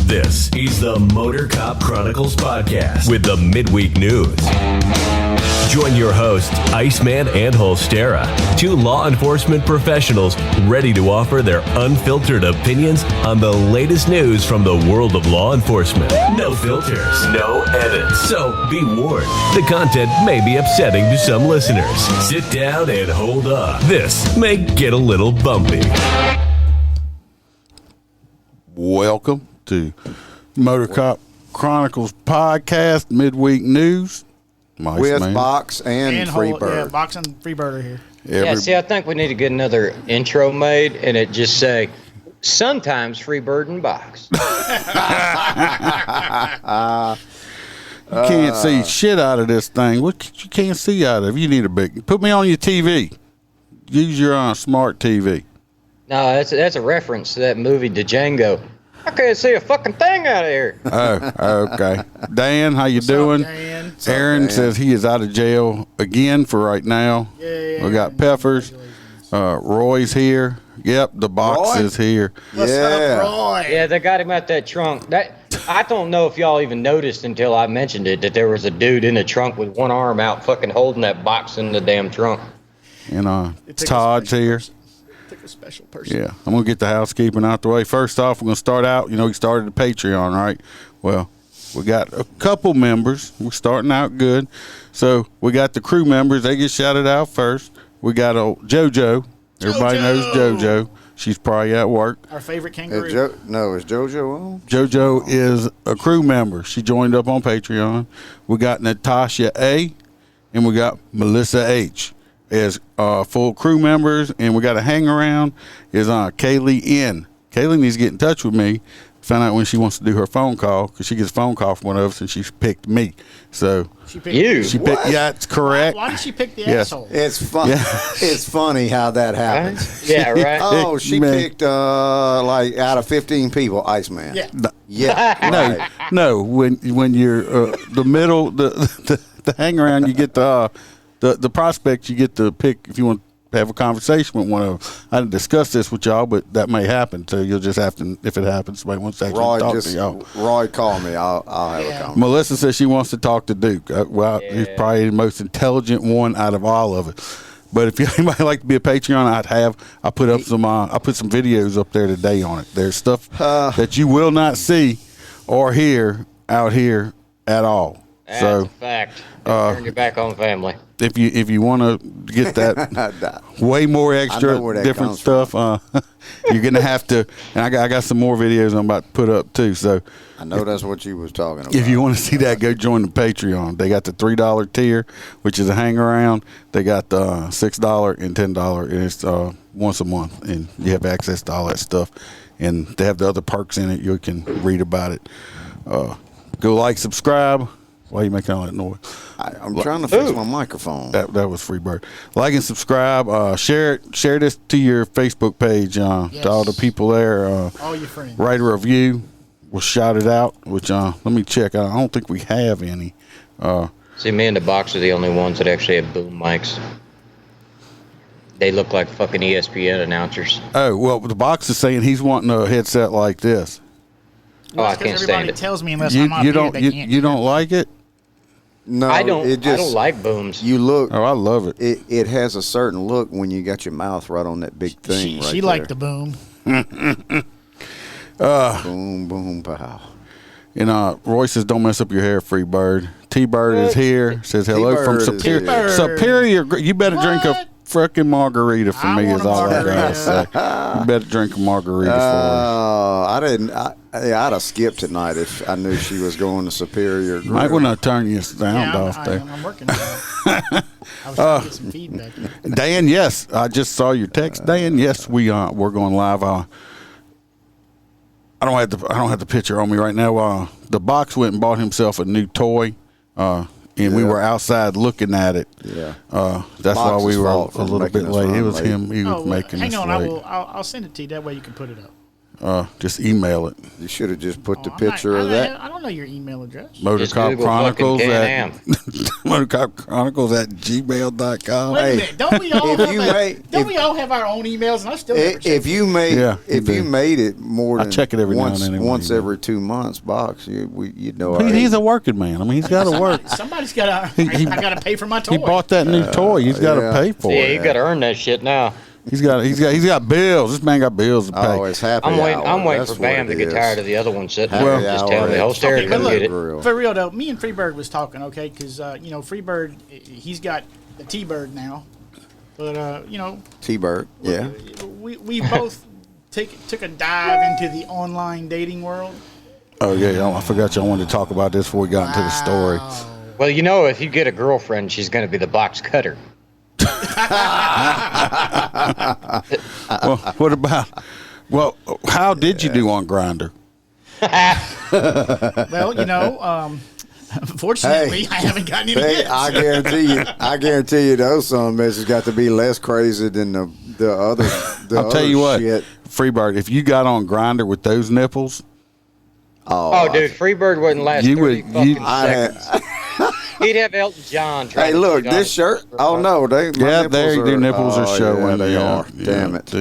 This is the Motor Cop Chronicles podcast with the midweek news. Join your hosts, Iceman and Holstera, two law enforcement professionals ready to offer their unfiltered opinions on the latest news from the world of law enforcement. No filters, no edits. So be warned, the content may be upsetting to some listeners. Sit down and hold up. This may get a little bumpy. Welcome to Motor Cop Chronicles podcast, midweek news. With Box and Freebird. Yeah, Box and Freebird are here. Yeah, see, I think we need to get another intro made, and it just say, sometimes Freebird and Box. You can't see shit out of this thing. What you can't see out of? You need a big. Put me on your TV. Use your smart TV. No, that's a reference to that movie, Django. I can't see a fucking thing out of here. Oh, okay. Dan, how you doing? Dan? Aaron says he is out of jail again for right now. Yeah. We got Peppers. Roy's here. Yep, the Box Roy? is here. What's up, Roy? Yeah, they got him out that trunk. I don't know if y'all even noticed until I mentioned it that there was a dude in the trunk with one arm out fucking holding that box in the damn trunk. And Todd's here. Take a special person. Yeah, I'm going to get the housekeeping out the way. First off, we're going to start out, we started the Patreon, right? Well, we got a couple members. We're starting out good. So we got the crew members. They get shouted out first. We got JoJo. Everybody knows JoJo. She's probably at work. Our favorite kangaroo. Is JoJo on? JoJo is a crew member. She joined up on Patreon. We got Natasha A. and we got Melissa H. as full crew members, and we got a hang around is Kaylee N. Kaylee needs to get in touch with me, find out when she wants to do her phone call, because she gets a phone call from one of us, and she's picked me. So She picked You? she picked. Yeah, it's correct. Why did she pick the Yes. asshole? It's fun. Yeah. It's funny how that happens. Yeah, right? Oh, she Man. picked like out of 15 people, Iceman. Yeah. Yeah. No, when you're the middle, the hang around, you get the prospect, you get to pick if you want to have a conversation with one of them. I didn't discuss this with y'all, but that may happen. So you'll just have to, if it happens, somebody wants to actually talk to y'all. Roy, call me. I'll have a conversation. Melissa says she wants to talk to Duke. He's probably the most intelligent one out of all of it. But if anybody like to be a Patreon, I put some videos up there today on it. There's stuff that you will not see or hear out here at all. That's So a fact. Turn your back on family. if you want to get that way more extra where that different comes stuff, you're gonna have to. And I got some more videos I'm about to put up too. So I know that's what you was talking about. if you want to see that, go join the Patreon. They got the $3 tier, which is a hang around. They got the $6 and $10, and it's once a month, and you have access to all that stuff. And they have the other perks in it. You can read about it. Go like, subscribe. Why are you making all that noise? I'm trying to fix my microphone. That was Freebird. Like and subscribe. Share this to your Facebook page. To all the people there. All your friends. Write a review. We'll shout it out. Which let me check. I don't think we have any. See, me and the Box are the only ones that actually have boom mics. They look like fucking ESPN announcers. Oh well, the Box is saying he's wanting a headset like this. Oh, I can't stand Everybody it. tells me unless I'm on You here, don't they you, can't. you don't like it? No, I don't It just, like booms. You look. Oh, I love it. It has a certain look when you got your mouth right on that big thing. She right liked the there. boom. Boom, boom, pow. And Roy says, "Don't mess up your hair, Freebird." T-Bird is here. Says hello from T-Bird is Superior. here. Superior. You better drink a What? frickin' margarita for I me. want Is a all I margarita. gotta say. You better drink a margarita for I didn't. I'd have skipped tonight if I knew she was going to Superior. us. Might want to turn your sound Yeah, off there. I'm working on it. I was trying to get some feedback. Dan, yes, I just saw your text. Dan, yes, we're going live. I don't have the picture on me right now. The Box went and bought himself a new toy, and we were outside looking at it. Yeah. That's why Box's we were fault a for little making bit us late. run It was late. him. He was making hang us on, late. I'll send it to you. That way you can put it up. just email it. You should have just put the I'm picture not- of that. I don't know your email address. Just Motorcop Google Chronicles fucking at Can-Am. Motorcop Chronicles at gmail.com. Wait a Hey, minute. Don't we all if have you a- make- don't if- we all have our own emails? And I still never check If you made Yeah, you if you do. made it more I than check it every now and once, then anyway, once yeah. every 2 months, box, you'd know. our He's a age. working man. I mean, he's got to work. Somebody's got to. I got to pay for my toy. He bought that new toy. He's got to yeah. pay for Yeah, it. you got to earn that shit now. He's got bills. This man got bills to pay. Oh, it's happy I'm waiting. hour. I'm waiting That's for Bam what to it get is. tired of the other one sitting Happy there. Just tell hour me, at "Whole stereo, Okay, but come look, get it." Grill. for real though, me and Freebird was talking, okay, because Freebird, he's got the T-Bird now, but T-Bird, yeah. we both took a dive into the online dating world. Oh yeah, I forgot y'all wanted to talk about this before we got into the story. Well, if you get a girlfriend, she's going to be the box cutter. Well, what about? Well, how did you do on Grindr? Well, unfortunately, I haven't gotten any Hey, hits. I guarantee you, those son of a bitches got to be less crazy than the other. I'll tell you what, shit. Freebird, if you got on Grindr with those nipples, Oh, dude, Freebird wouldn't last You 30 would- fucking you- seconds. He'd have Elton John trying Hey, to look, get on this his- shirt. Oh no, my yeah, nipples there their nipples are oh, showing. Yeah, they are. Yeah, Damn it.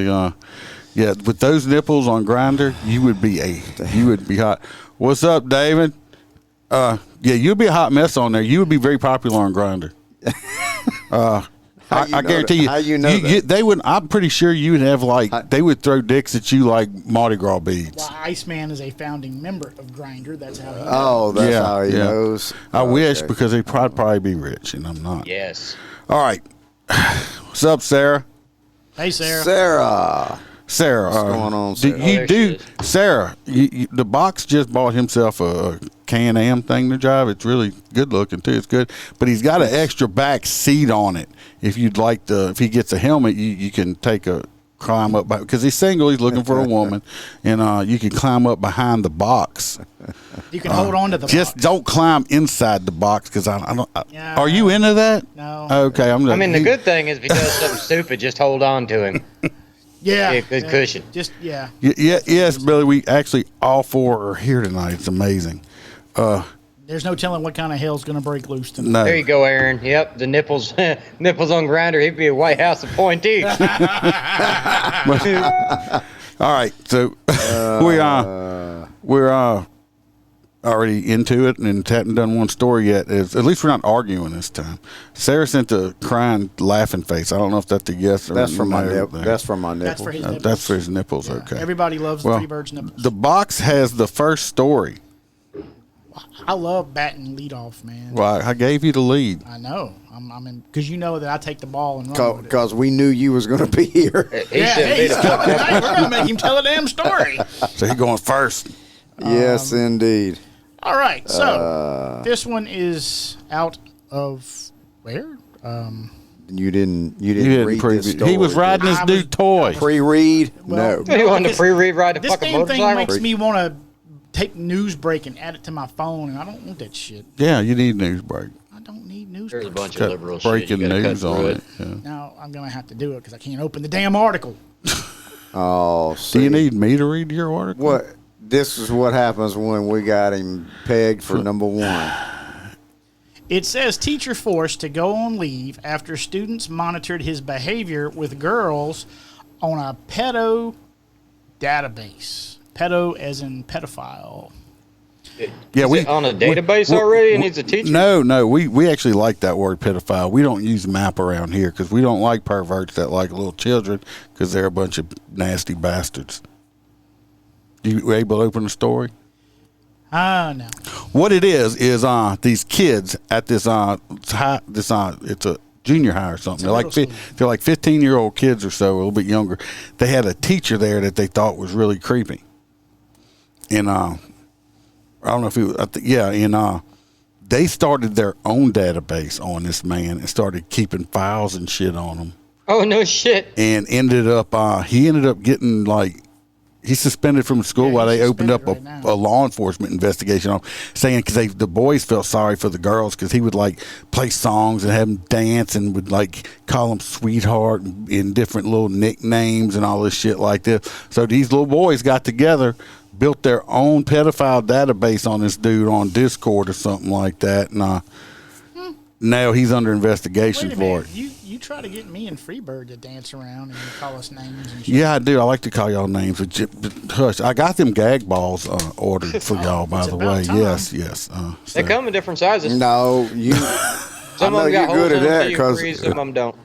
Yeah, with those nipples on Grindr, you would be hot. What's up, David? Yeah, you'd be a hot mess on there. You would be very popular on Grindr. I guarantee you. How you know that? They would. I'm pretty sure you would have they would throw dicks at you like Mardi Gras beads. Well, Iceman is a founding member of Grindr. That's how he Oh, that's Yeah, how he yeah. knows. I wish Okay. because they'd probably be rich, and I'm not. Yes. All right. What's up, Sarah? Hey, Sarah. Sarah. Sarah, going on, do Sarah? you Oh, there do, she is. Sarah? The box just bought himself a Can-Am thing to drive. It's really good looking too. It's good, but he's got an extra back seat on it. If you'd like if he gets a helmet, you can climb up because he's single. He's looking for a woman, and you can climb up behind the box. You can hold on to the Just box. don't climb inside the box because I don't. Yeah. Are you into that? No. Okay, I'm. I mean, the good thing is if he does something stupid, just hold on to him. Yeah. Yeah, good cushion. Just, yeah. Yes, Billy. We actually all four are here tonight. It's amazing. There's no telling what kind of hell's going to break loose tonight. No. There you go, Aaron. Yep, the nipples nipples on Grindr. He'd be a White House appointee. All right, so we're already into it and haven't done one story yet. At least we're not arguing this time. Sarah sent a crying, laughing face. I don't know if that's a yes or That's from my no nipple. there. That's from my nipple. That's for his nipples. That's for his nipples. Yeah. Okay. Everybody loves Well, the Freebirds nipples. The box has the first story. I love batting lead off, man. Well, I gave you the lead. I know. I'm in because you know that I take the ball and run with it. Because we knew you was going to be here. He Yeah, said hey, be he's the coming tonight. We're gonna make him tell a damn story. So he's going first. Yes, indeed. All right, so this one is out of where? You didn't You didn't read preview. this story. He was riding his I new was- toy. Pre-read? Well, no. He wanted to because pre-read ride a This fucking damn thing motorcycle. makes me want to take news break and add it to my phone, and I don't want that shit. Yeah, you need news break. I don't need news There's a break. bunch of Got liberal shit. breaking You gotta cut news through on it. it. Yeah. Now I'm gonna have to do it because I can't open the damn article. Oh, Do see. you need me to read your article? What? This is what happens when we got him pegged for number one. It says teacher forced to go on leave after students monitored his behavior with girls on a pedo database. Pedo as in pedophile. Yeah, Is it on a database already and he's a teacher? No, we actually like that word pedophile. We don't use MAP around here because we don't like perverts that like little children because they're a bunch of nasty bastards. You able to open the story? No. What it is these kids at this it's a junior high or something. It's a middle school. They're like 15-year-old kids or so, a little bit younger. They had a teacher there that they thought was really creepy, and I don't know if they started their own database on this man and started keeping files and shit on him, Oh no shit. and he ended up getting he's suspended from school Yeah, while he's they opened up suspended right now. a law enforcement investigation on saying because the boys felt sorry for the girls because he would like play songs and have them dance and would like call them sweetheart and different little nicknames and all this shit like this. So these little boys got together, built their own pedophile database on this dude on Discord or something like that, and now he's under investigation Wait a for minute. it. You try to get me and Freebird to dance around and you call us names and shit. Yeah, I do. I like to call y'all names. But hush, I got them gag balls ordered for y'all, by it's the about way. time. Yes. They come in different sizes. No, you. Some I of them know got you're holes good in at them that so you can because freeze, some of them don't.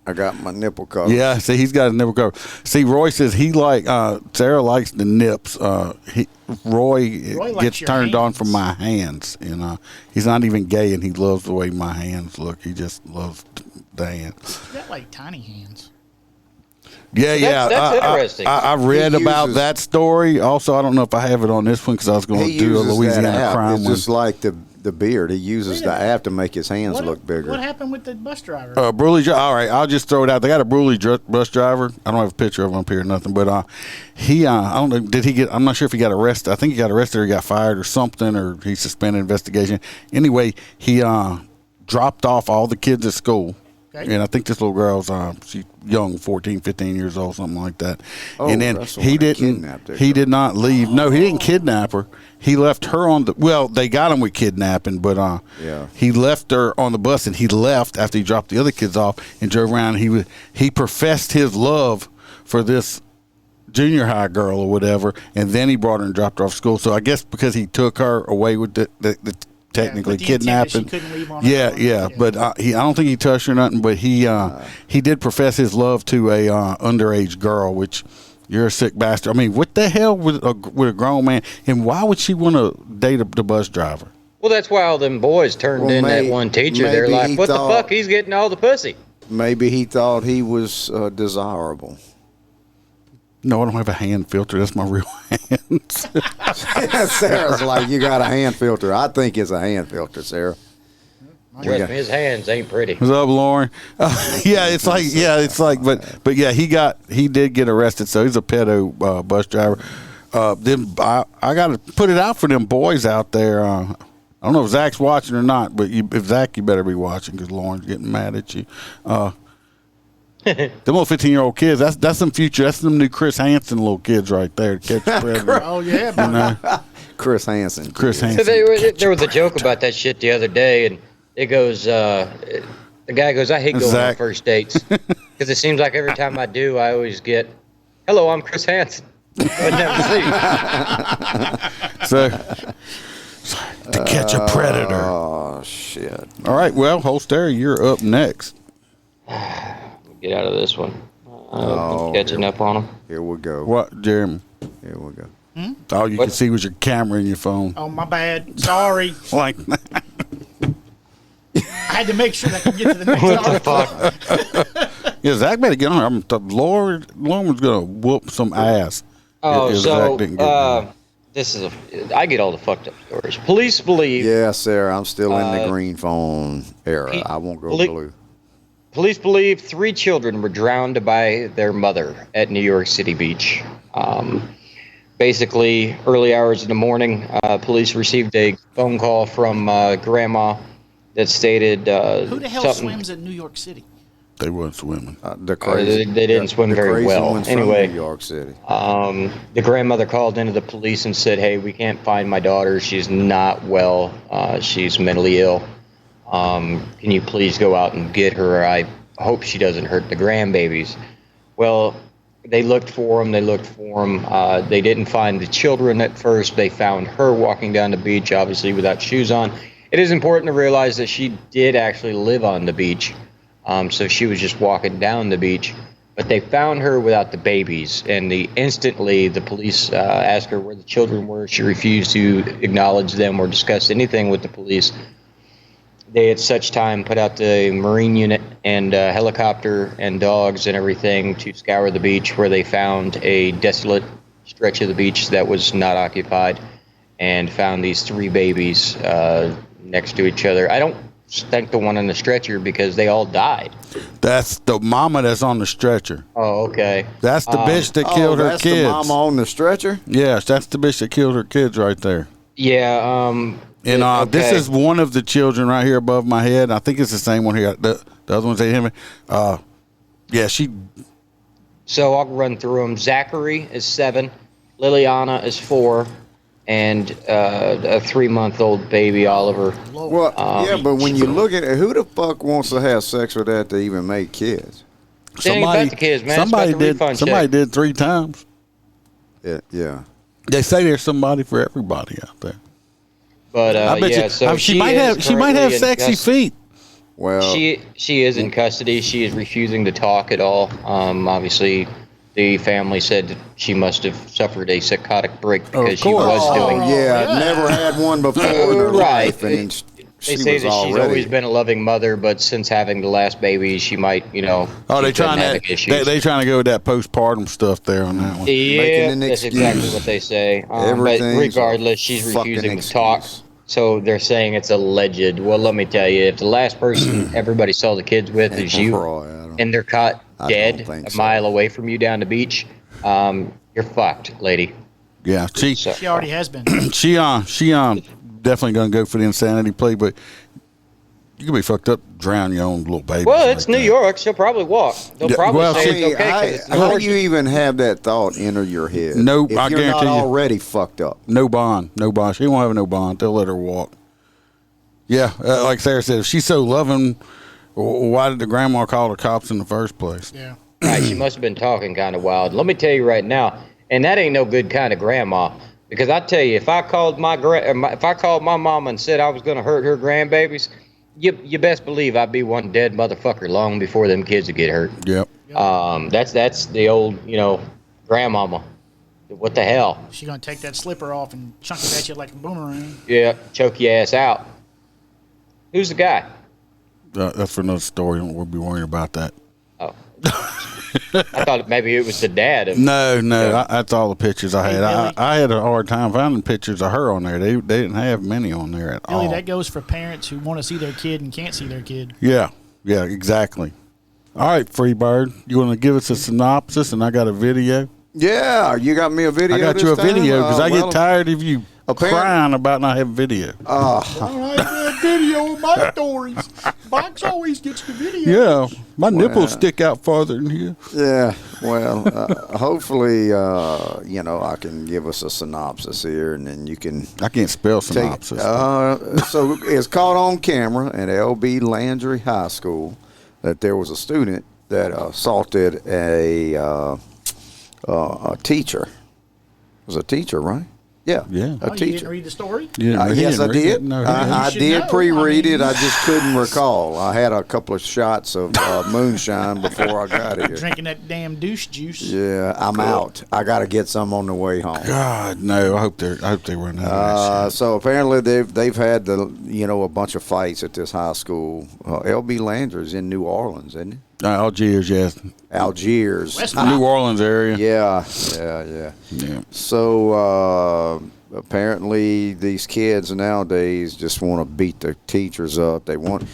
I got my nipple covered. Yeah, see, he's got a nipple cover. See, Roy says he Sarah likes the nips. Roy likes gets your turned on hands. from my hands. He's not even gay, and he loves the way my hands look. He just loves the hands. You got like tiny hands. Yeah. That's interesting. I read He about uses- that story. Also, I don't know if I have it on this one because I was going He to do a uses that Louisiana app. crime It's one. just like the beard. He uses Wait a the minute. app to make his hands look bigger. What happened with the bus driver? All right, I'll just throw it out. They got a bus driver. I don't have a picture of him up here or nothing, but he, I don't know, did he get, I'm not sure if he got arrested. I think he got arrested or he got fired or something, or he suspended investigation. Anyway, he dropped off all the kids at school. Okay. And I think this little girl's she's young, 14, 15 years old, something like that. Oh, and then that's the he one that didn't. kidnapped her. He did not leave. No, he didn't kidnap her. He left her on the. Well, they got him with kidnapping, but Yeah. he left her on the bus, and he left after he dropped the other kids off and drove around. He professed his love for this junior high girl or whatever, and then he brought her and dropped her off school. So I guess because he took her away with the technically with the intent that she kidnapping. couldn't leave on her Yeah, own. yeah, but I don't think he touched her or nothing. But he did profess his love to a underage girl, which you're a sick bastard. I mean, what the hell with a grown man, and why would she want to date the bus driver? Well, that's why all them boys turned Well, in that one teacher. They're maybe like, he what the thought- fuck? He's getting all the pussy. Maybe he thought he was desirable. No, I don't have a hand filter. That's my real hands. Sarah's like, you got a hand filter. I think it's a hand filter, Sarah. Trust me, his hands ain't pretty. What's up, Lauren? It's like, but yeah, he did get arrested, so he's a pedo bus driver. Then I got to put it out for them boys out there. I don't know if Zach's watching or not, but if Zach, you better be watching because Lauren's getting mad at you. Them little 15-year-old kids, that's some future. That's some new Chris Hansen little kids right there. Catch the predator. Oh yeah, but Chris Hansen. Chris So Hansen. there was a joke about that shit the other day, and it goes, the guy goes, I hate going on Zach. first dates because it seems like every time I do, I always get, hello, I'm Chris Hansen. But never see. So to catch a predator. Oh, shit. All right, well, Holster, you're up next. Get out of this one. Catching up on him. Here we go. What, Jeremy? Here we go. All you What? can see was your camera in your phone. oh my bad. Sorry, Like, I had to make sure that I could get to the next What the article. fuck? yeah, Zach better get on here. Lauren was gonna whoop some ass. Oh, if so Zach didn't get this is I get all the fucked up stories. Police believe Yeah, Sarah, I'm still in the green phone era. he- I won't go Poli- blue. Police believe 3 children were drowned by their mother at New York City Beach. Basically, early hours in the morning, police received a phone call from grandma that stated Who the hell something. swims in New York City? They weren't swimming. The crazy. they didn't swim the very crazy well. ones from Anyway. New York City. The grandmother called into the police and said, hey, we can't find my daughter. She's not well. She's mentally ill. Can you please go out and get her? I hope she doesn't hurt the grandbabies. Well, they looked for them. They didn't find the children at first. They found her walking down the beach, obviously without shoes on. It is important to realize that she did actually live on the beach. So she was just walking down the beach. But they found her without the babies. And instantly the police asked her where the children were. She refused to acknowledge them or discuss anything with the police. They at such time put out the Marine unit and helicopter and dogs and everything to scour the beach, where they found a desolate stretch of the beach that was not occupied and found these 3 babies next to each other. I don't thank the one on the stretcher because they all died. That's the mama that's on the stretcher. Oh, okay. That's the bitch that killed her that's kids. the mama on the stretcher? Yes, that's the bitch that killed her kids right there. Yeah. And okay. this is one of the children right here above my head. I think it's the same one here. The other one's him. Yeah, she. So I'll run through them. Zachary is 7, Liliana is 4, and a 3-month-old baby, Oliver. Well, yeah, but when you look at it, who the fuck wants to have sex with that to even make kids? It ain't about the kids, man. Somebody it's about the did. refund Somebody check. did 3 times. Yeah. They say there's somebody for everybody out there. But I bet yeah, you. so she might have. She might have sexy feet. Well, She is in custody. She is refusing to talk at all. Obviously, the family said that she must have suffered a psychotic break because she was doing. yeah, never had one before in her Right. life, and They she say was that she's already. always been a loving mother, but since having the last baby, she might, Oh, they she's been trying having to. issues. They trying to go with that postpartum stuff there on that one. Yeah, Making an that's excuse. exactly what they say. But Everything's regardless, she's a fucking refusing to talk. excuse. So they're saying it's alleged. Well, let me tell you, if the last person everybody saw the kids with is you, and they're caught I dead don't think a so. mile away from you down the beach, you're fucked, lady. Yeah, So, She already has been. she definitely gonna go for the insanity plea, but you could be fucked up, drown your own little baby. well, it's New York. She'll probably walk. They'll Yeah, probably well, say see, it's okay. 'cause it's New how York. do you even have that thought enter your head? No, if I you're guarantee not you. already fucked up. No bond. She won't have no bond. They'll let her walk. Yeah, like Sarah said, if she's so loving, why did the grandma call the cops in the first place? Yeah. Right, she must have been talking kind of wild. Let me tell you right now, and that ain't no good kind of grandma. Because I tell you, if I called my mama and said I was going to hurt her grandbabies, you best believe I'd be one dead motherfucker long before them kids would get hurt. Yep. That's the old grandmama. What the hell? She gonna take that slipper off and chunk it at you like a boomerang. Yeah, choke your ass out. Who's the guy? That's for another story. We'll be worrying about that. Oh, I thought maybe it was the dad. No, that's all the pictures I had. Billy. I had a hard time finding pictures of her on there. They didn't have many on there at Billy, all. that goes for parents who want to see their kid and can't see their kid. Yeah, exactly. All right, Freebird, you want to give us a synopsis? And I got a video. Yeah, you got me a video. I got you a this time? video because I Well, get tired of you apparent- crying about not having video. All right, video of my stories. Box always gets the video. Yeah, my nipples stick out farther than you. Yeah, well, hopefully, I can give us a synopsis here, and then you can I can't spell take. synopsis. So it's caught on camera at L.B. Landry High School that there was a student that assaulted a teacher. It was a teacher, right? Yeah. Yeah. A Oh, you didn't teacher. read the story? Yeah, he Yes, didn't I read did. it. No, he I You should did know. pre-read I mean- it. I just couldn't recall. I had a couple of shots of moonshine before I got here. Drinking that damn douche juice. Yeah, I'm out. I got to get some on the way home. God, no. I hope they run out of that shit. So apparently they've had a bunch of fights at this high school. L.B. Landry's in New Orleans, isn't it? Algiers, yes. Algiers. West New Orleans area. Yeah. Yeah. So apparently these kids nowadays just want to beat their teachers up. They want,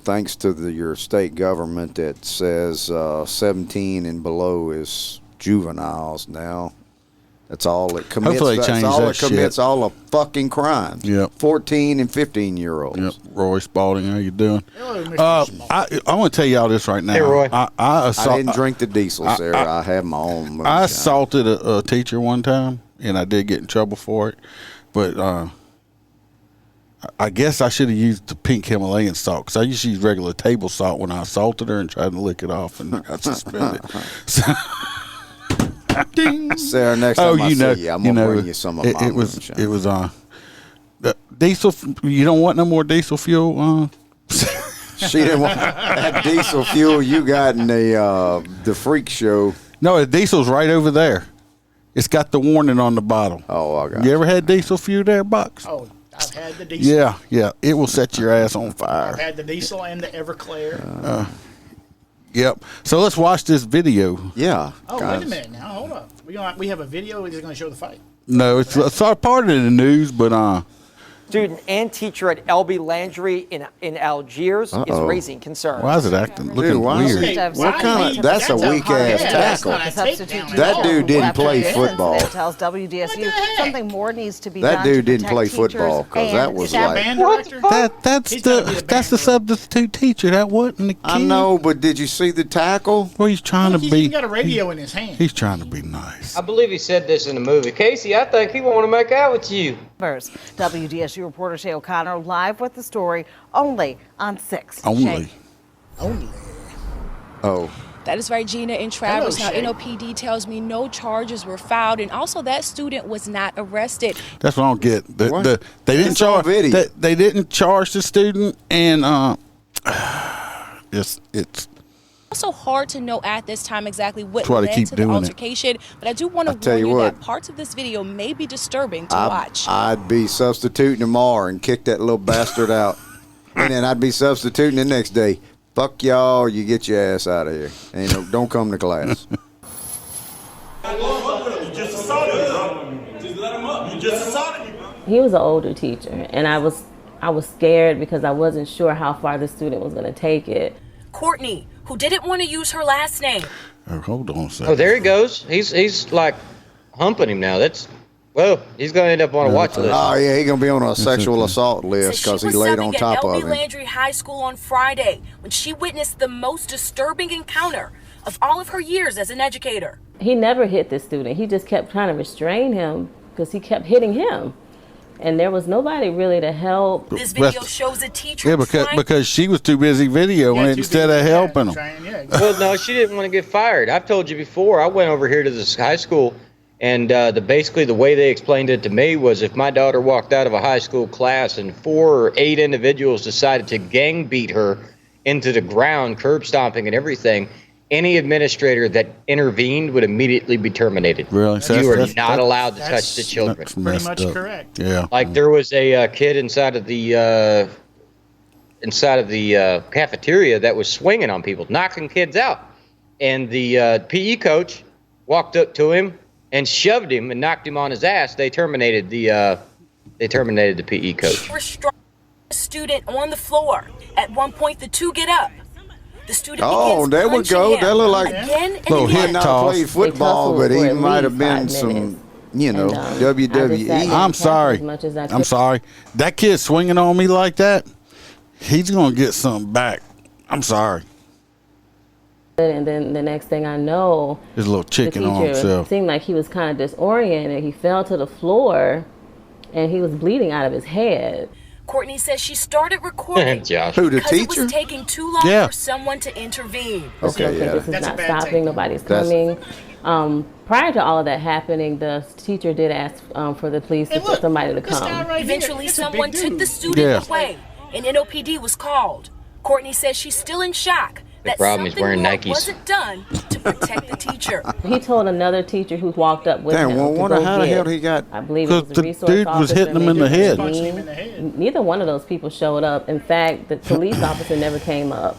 thanks to your state government that says 17 and below is juveniles now. That's all that commits. Hopefully they That's change all that that commits shit. all the fucking crimes. Yep. 14 and 15-year-olds. Yep. Roy Spalding, how you doing? Hello, Mr. Small. I want to tell y'all this right now. Hey, Roy. I didn't drink the diesel, Sarah. I have my own moonshine. I assaulted a teacher one time, and I did get in trouble for it. But I guess I should have used the pink Himalayan salt because I used to use regular table salt when I assaulted her and tried to lick it off, and I got suspended. So, Ding. Sarah, next time I see you, I'm going to bring you some of my it was moonshine. it was diesel. You don't want no more diesel fuel. She didn't want that diesel fuel you got in the freak show. No, the diesel's right over there. It's got the warning on the bottle. Oh, I got You ever had diesel fuel there, Box? Oh, I've had the diesel. Yeah. It will set your ass on fire. I've had the diesel and the Everclear. Yep. So let's watch this video. Yeah. Oh, guys. wait a minute now. Hold up. We have a video. Is it going to show the fight? No, it's part of the news, but student and teacher at LB Landry in Algiers is raising concern. Why is it acting looking weird? What kind of? That's a weak ass tackle. That dude didn't play football. Tells WDSU something more needs to be That done dude to didn't play protect football teachers because that and was staff. like. That's the substitute teacher. That wasn't the kid. I know, but did you see the tackle? Well, he's trying to He's be. got a radio in his hand. He's trying to be nice. I believe he said this in the movie. Casey, I think he want to make out with you. First, WDSU reporter Shay O'Connor live with the story only on 6. Only. Oh. That is right, Gina and Travis. Hello, Now, Shay. NOPD tells me no charges were filed, and also that student was not arrested. That's what I don't get. What? They didn't It's on charge. video. They didn't charge the student, and it's Also hard to know at this time exactly what That's why they led keep to the doing it. altercation, but I do want to tell warn you you what. that parts of this video may be disturbing to watch. I'd be substituting tomorrow and kick that little bastard out. And then I'd be substituting the next day. Fuck y'all, you get your ass out of here. Don't come to class. You just assaulted me, bro. Just let him up. You just assaulted me, bro. He was an older teacher, and I was scared because I wasn't sure how far the student was going to take it. Courtney, who didn't want to use her last name. hold on a second. Oh, there he goes. He's like humping him now. He's going to end up on a watch list. Oh, yeah, he's going to be on a sexual assault list because he laid on top of LB him. Landry High School on Friday when she witnessed the most disturbing encounter of all of her years as an educator. He never hit the student. He just kept trying to restrain him because he kept hitting him. And there was nobody really to help. This video shows a teacher Yeah, trying because she was too busy videoing it instead of helping him. Well, no, she didn't want to get fired. I've told you before. I went over here to this high school, and basically the way they explained it to me was if my daughter walked out of a high school class and 4 or 8 individuals decided to gang beat her into the ground, curb stomping and everything, any administrator that intervened would immediately be terminated. Really? So You are that's- not that's- allowed to touch the children. That's Pretty messed much up. correct. Yeah. Like there was a kid inside of the cafeteria that was swinging on people, knocking kids out, and the PE coach walked up to him and shoved him and knocked him on his ass. They terminated the PE coach. restrain a student on the floor. At one point, the two get up. The student Oh, begins there we punching go. him That look like again and little he again. might not toss. played football, They but he tussled for might at have been least 5 some, minutes. And, I just sat WWE. there I'm as sorry. much as I I'm could. sorry. That kid swinging on me like that, he's going to get something back. I'm sorry. And then the next thing I know, His little the chicken on teacher himself. seemed like he was kind of disoriented. He fell to the floor, and he was bleeding out of his head. Courtney says she started recording Josh. Who, the because it teacher? was taking too long Yeah. for someone to intervene. Okay, yeah. This is That's a not bad stopping. take. Nobody's That's- coming. Prior to all of that happening, the teacher did ask for the police Hey, to look, put somebody to this guy come. right here, Eventually, it's a big someone took dude. the student Yeah. away, and NOPD was called. Courtney says she's still in shock that problem is something wearing more Nikes. wasn't done to protect the teacher. He told another teacher who walked up with Damn, him well, to wonder go how the get, hell he got. I believe it was Because the the resource dude was officer, hitting him in Major the head. Dean. Punched him in the head. Neither one of those people showed up. In fact, the police officer never came up.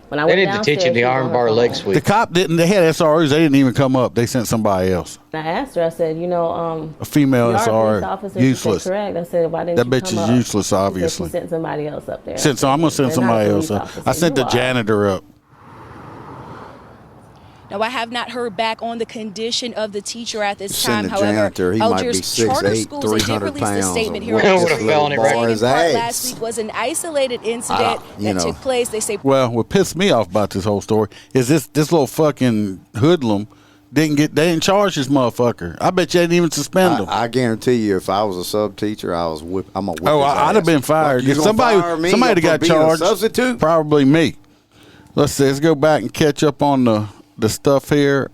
When I They went need to teach him downstairs, the she was on her armbar leg phone. sweep. The cop didn't. They had SROs. They didn't even come up. They sent somebody else. And I asked her, I said, A female you are a police SRO. officer. She Useless. said, correct. I said, why didn't That you bitch come is up? useless, She said obviously. She sent somebody else up there. So I'm gonna send They're not a somebody else police up. officer. I sent You the are. janitor up. Now, I have not heard back on the condition of the teacher at this Send time. the However, janitor. He might be Algiers charter 6'8", schools, they did 300 release a pounds. statement here With on this What a little felony bar record. saying his in part ass. last week was an isolated incident you that know. took place. They say Well, what pissed me off about this whole story is this little fucking hoodlum they didn't charge this motherfucker. I bet you didn't even suspend him. I guarantee you, if I was a sub teacher, I'm gonna whip. Oh, his I'd have ass. been fired. Like, you If gonna fire somebody me that for got being a charged, substitute. probably me. Let's go back and catch up on the stuff here.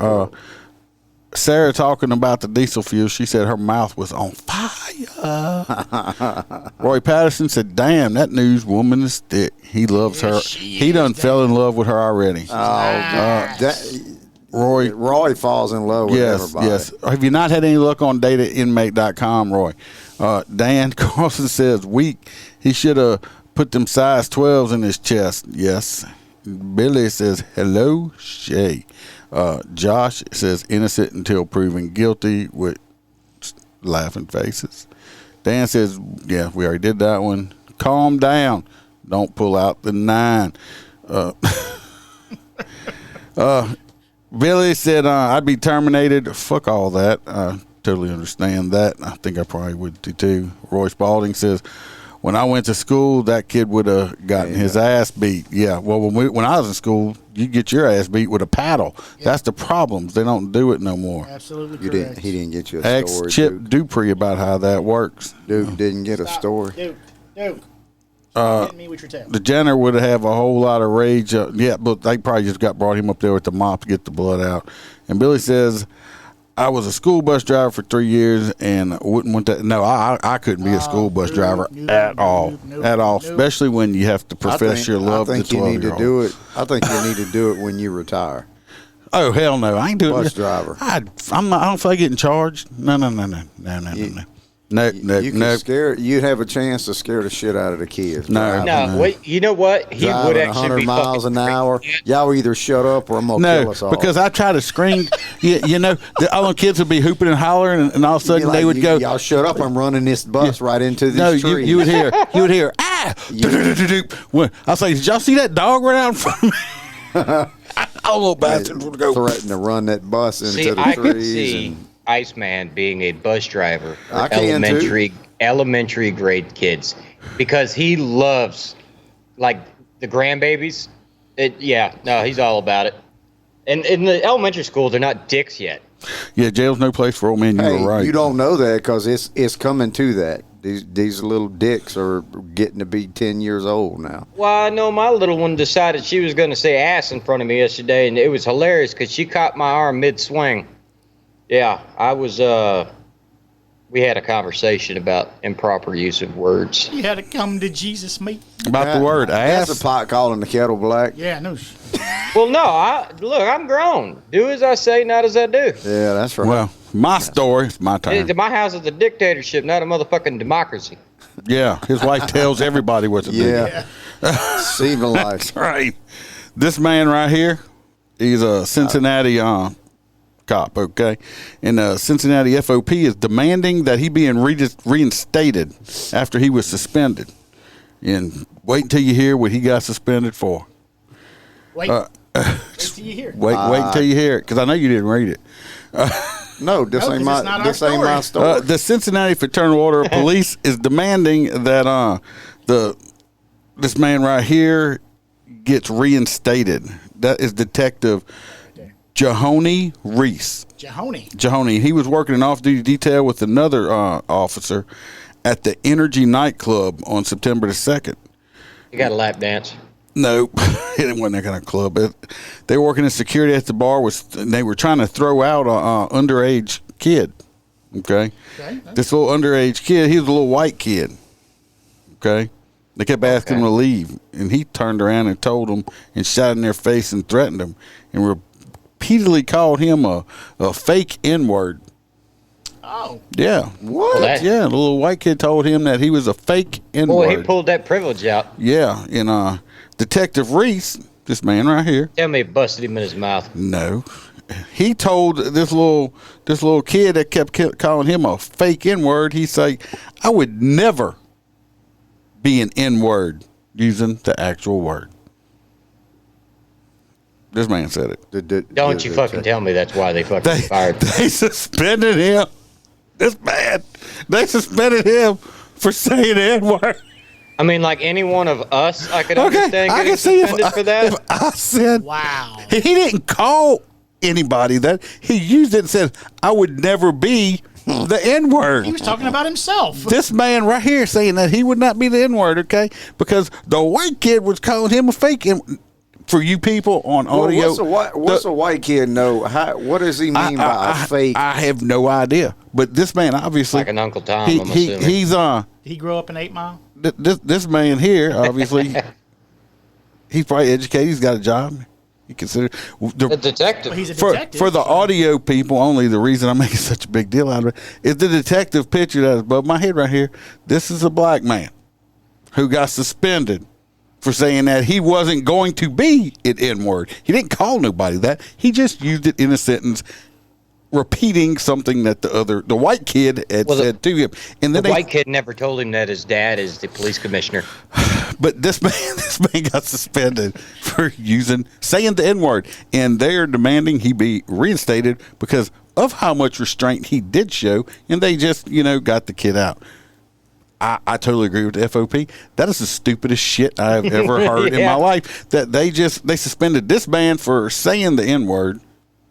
Sarah talking about the diesel fuel. She said her mouth was on fire. Roy Patterson said, "Damn, that news woman is thick. He loves her. He done fell in love with her already." Roy falls in love with everybody. Yes. Have you not had any luck on datainmate.com, Roy? Dan Carlson says weak. He should have put them size 12s in his chest. Yes. Billy says hello, Shay. Josh says innocent until proven guilty with laughing faces. Dan says, yeah, we already did that one. Calm down. Don't pull out the 9. Billy said, I'd be terminated. Fuck all that. I totally understand that. I think I probably would too. Roy Spalding says, when I went to school, that kid would have gotten his ass beat. Yeah, well, when I was in school, you get your ass beat with a paddle. Yeah. That's the problems. They don't do it no more. Absolutely correct. He didn't get you a Ask story. Chip Dupree about how that works. Duke didn't get a story. Duke. Hit me with your tail. The Jenner would have a whole lot of brought him up there with the mop to get the blood out. And Billy says, I was a school bus driver for 3 years and wouldn't want that. No, I couldn't be a school bus driver at all, especially when you have to profess your love to 12-year-olds. I think you need to do it. I think you need to do it when you retire. Oh, hell no. I ain't doing bus driver. I don't feel like getting charged. No. You'd have a chance to scare the shit out of the kids. No. Wait, you know what? He would actually 100 be miles an hour. Y'all either shut up or I'm gonna kill us all. Because I try to scream. All the kids would be hooping and hollering, and all of a sudden they would go, "Y'all shut up! I'm running this bus right into this tree." You would hear, ah! I was like, did y'all see that dog right out in front of me? All little bastards would go threaten to run that bus into the trees. Could see Iceman being a bus driver for elementary grade kids because he loves like the grandbabies. He's all about it. And in the elementary school, they're not dicks yet. Yeah, jail's no place for old men. You were right. You don't know that because it's coming to that. These little dicks are getting to be 10 years old now. Well, I know my little one decided she was going to say ass in front of me yesterday, and it was hilarious because she caught my arm mid-swing. Yeah, I was, we had a conversation about improper use of words. You had to come to Jesus, mate. About the word ass? That's a pot calling the kettle black. Yeah, no. Well, no, I'm grown. Do as I say, not as I do. Yeah, that's right. Well, my story, it's my turn. My house is a dictatorship, not a motherfucking democracy. Yeah, his wife tells everybody what to do. Yeah. Civil life. That's right. This man right here, he's a Cincinnati cop, okay? And Cincinnati FOP is demanding that he be reinstated after he was suspended. And wait until you hear what he got suspended for. Wait till you hear it. Wait until you hear it, because I know you didn't read it. No, this ain't my story. The Cincinnati Fraternal Order of Police is demanding that this man right here gets reinstated. That is Detective Jahoney Reese. Jahoney. He was working an off-duty detail with another officer at the Energy nightclub on September the 2nd. You got a lap dance? No, it wasn't that kind of club. They were working in security at the bar. And they were trying to throw out an underage kid. Okay? This little underage kid, he was a little white kid. Okay? They kept asking him to leave. And he turned around and told them and shot in their face and threatened them. And repeatedly called him a fake N-word. Oh. Yeah. What? Yeah, the little white kid told him that he was a fake N-word. Boy, he pulled that privilege out. Yeah, and Detective Reese, this man right here. Tell me he busted him in his mouth. No. He told this little kid that kept calling him a fake N-word, he say, I would never be an N-word using the actual word. This man said it. Don't you fucking tell me that's why they fucking fired him. They suspended him. This man. They suspended him for saying the N-word. I mean, like any one of us, I could understand getting suspended for that. If I said, wow. He didn't call anybody that. He used it and said, I would never be the N-word. He was talking about himself. This man right here saying that he would not be the N-word, okay? Because the white kid was calling him a fake N-word. For you people on audio. What's a white kid know? What does he mean by a fake? I have no idea. But this man obviously. Like an Uncle Tom, I'm assuming. He's Did he grow up in 8 Mile? This man here, obviously, he's probably educated. He's got a job. He considered a detective. Well, he's a detective. For the audio people only, the reason I'm making such a big deal out of it is the detective picture that is above my head right here. This is a black man who got suspended for saying that he wasn't going to be an N-word. He didn't call nobody that. He just used it in a sentence repeating something that the white kid had said to him. And then the white kid never told him that his dad is the police commissioner. But this man got suspended for saying the N-word, and they're demanding he be reinstated because of how much restraint he did show, and they just, got the kid out. I totally agree with the FOP. That is the stupidest shit I have ever heard in my life. That they suspended this man for saying the N-word,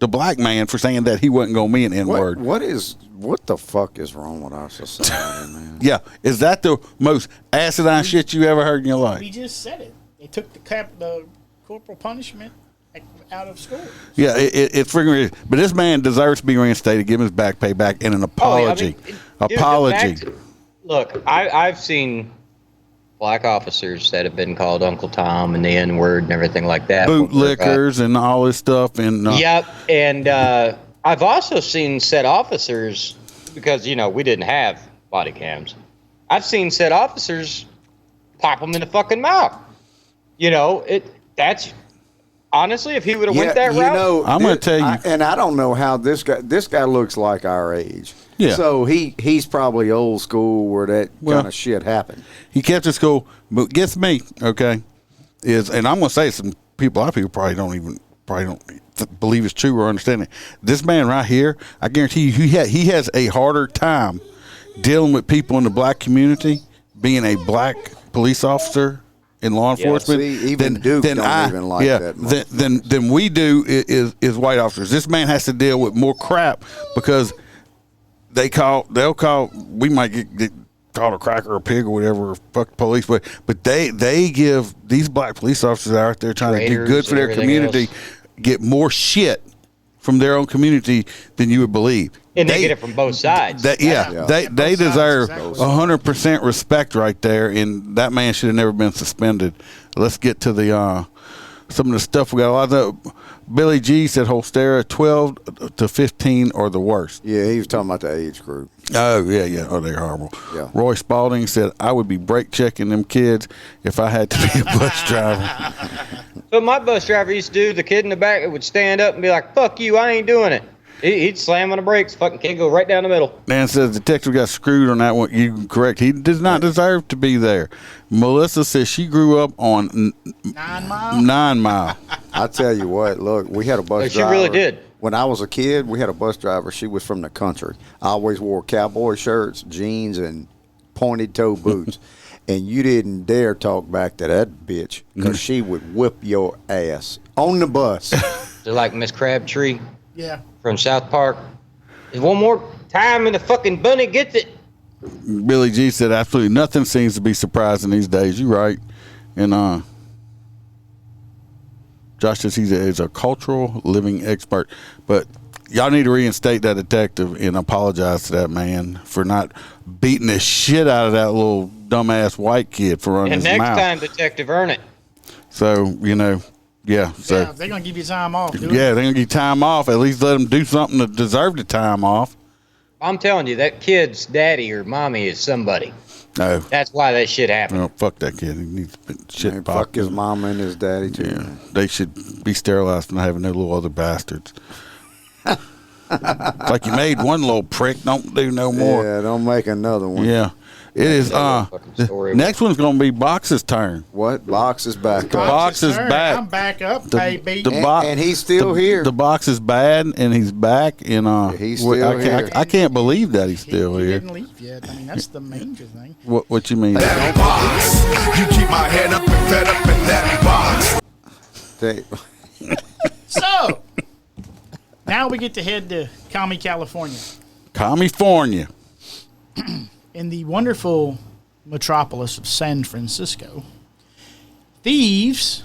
the black man for saying that he wasn't going to be an N-word. What the fuck is wrong with our society, man? Yeah, is that the most asinine shit you ever heard in your life? We just said it. They took the corporal punishment out of school. Yeah, it's freaking. But this man deserves to be reinstated, give him his back pay back, and an apology. Apology. Look, I've seen black officers that have been called Uncle Tom and the N-word and everything like that. Bootlickers and all this stuff. And yep, and I've also seen said officers, because, we didn't have body cams. I've seen said officers pop them in the fucking mouth. That's honestly, if he would have went that route. I'm going to tell you. And I don't know how this guy looks like our age. Yeah. So he's probably old school where that kind of shit happened. He kept his school, but gets me, okay, and I'm going to say a lot of people probably don't believe it's true or understand it. This man right here, I guarantee you, he has a harder time dealing with people in the black community, being a black police officer in law enforcement, even Duke don't even like that. Than we do is white officers. This man has to deal with more crap because we might get called a cracker or a pig or whatever, fuck the police, but they give these black police officers out there trying to do good for their community get more shit from their own community than you would believe. And they get it from both sides. They deserve 100% respect right there, and that man should have never been suspended. Let's get to the some of the stuff we got. A lot of Billy G said Holstera 12 to 15 are the worst. Yeah, he was talking about the age group. Oh, yeah. Oh, they're horrible. Yeah. Roy Spalding said, I would be brake checking them kids if I had to be a bus driver. So my bus driver used to do, the kid in the back would stand up and be like, fuck you, I ain't doing it. He'd slam on the brakes, fucking kid go right down the middle. Dan says the detective got screwed on that one. You correct. He does not deserve to be there. Melissa says she grew up on 9 Mile. 9 Mile. I tell you what, look, we had a bus driver. She really did. When I was a kid, we had a bus driver. She was from the country. I always wore cowboy shirts, jeans, and pointed toe boots. And you didn't dare talk back to that bitch because she would whip your ass on the bus. They're like Miss Crabtree. Yeah. From South Park. One more time and the fucking bunny gets it. Billy G said absolutely nothing seems to be surprising these days. You're right. And Josh says he's a cultural living expert. But y'all need to reinstate that detective and apologize to that man for not beating the shit out of that little dumbass white kid for running his mouth. And next time, detective, earn it. So, yeah. So if they're going to give you time off, they're going to give you time off. At least let them do something to deserve the time off. I'm telling you, that kid's daddy or mommy is somebody. No. That's why that shit happened. No, fuck that kid. He needs shit popped. Fuck his mama and his daddy, too. Yeah. They should be sterilized and having no little other bastards. It's like you made one little prick. Don't do no more. Yeah, don't make another one. Yeah. It is. The next one's going to be Box's turn. What? Box is back. Box is back. I'm back up, baby. And he's still here. The Box is bad, and he's back. And he's still here. I can't believe that he's still here. He didn't leave yet. I mean, that's the major thing. What you mean? That box. You keep my head up and fed up in that box. So, now we get to head to Commie, California. California. In the wonderful metropolis of San Francisco, thieves,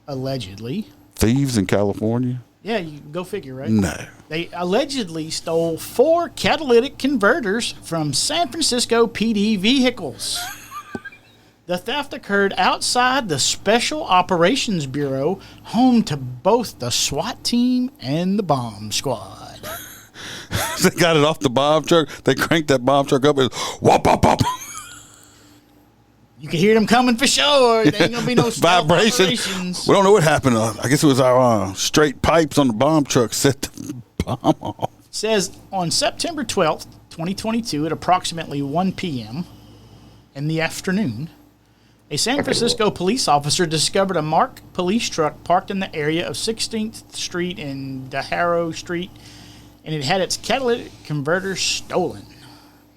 allegedly. Thieves in California? Yeah, you go figure, right? No. They allegedly stole 4 catalytic converters from San Francisco PD vehicles. The theft occurred outside the Special Operations Bureau, home to both the SWAT team and the bomb squad. They got it off the bomb truck. They cranked that bomb truck up and whop, whop, whop. You can hear them coming for sure. There ain't going to be no vibration. Operations. We don't know what happened. I guess it was our straight pipes on the bomb truck set the bomb off. It says on September 12th, 2022, at approximately 1 p.m. in the afternoon, a San Francisco police officer discovered a marked police truck parked in the area of 16th Street and Daharo Street, and it had its catalytic converter stolen.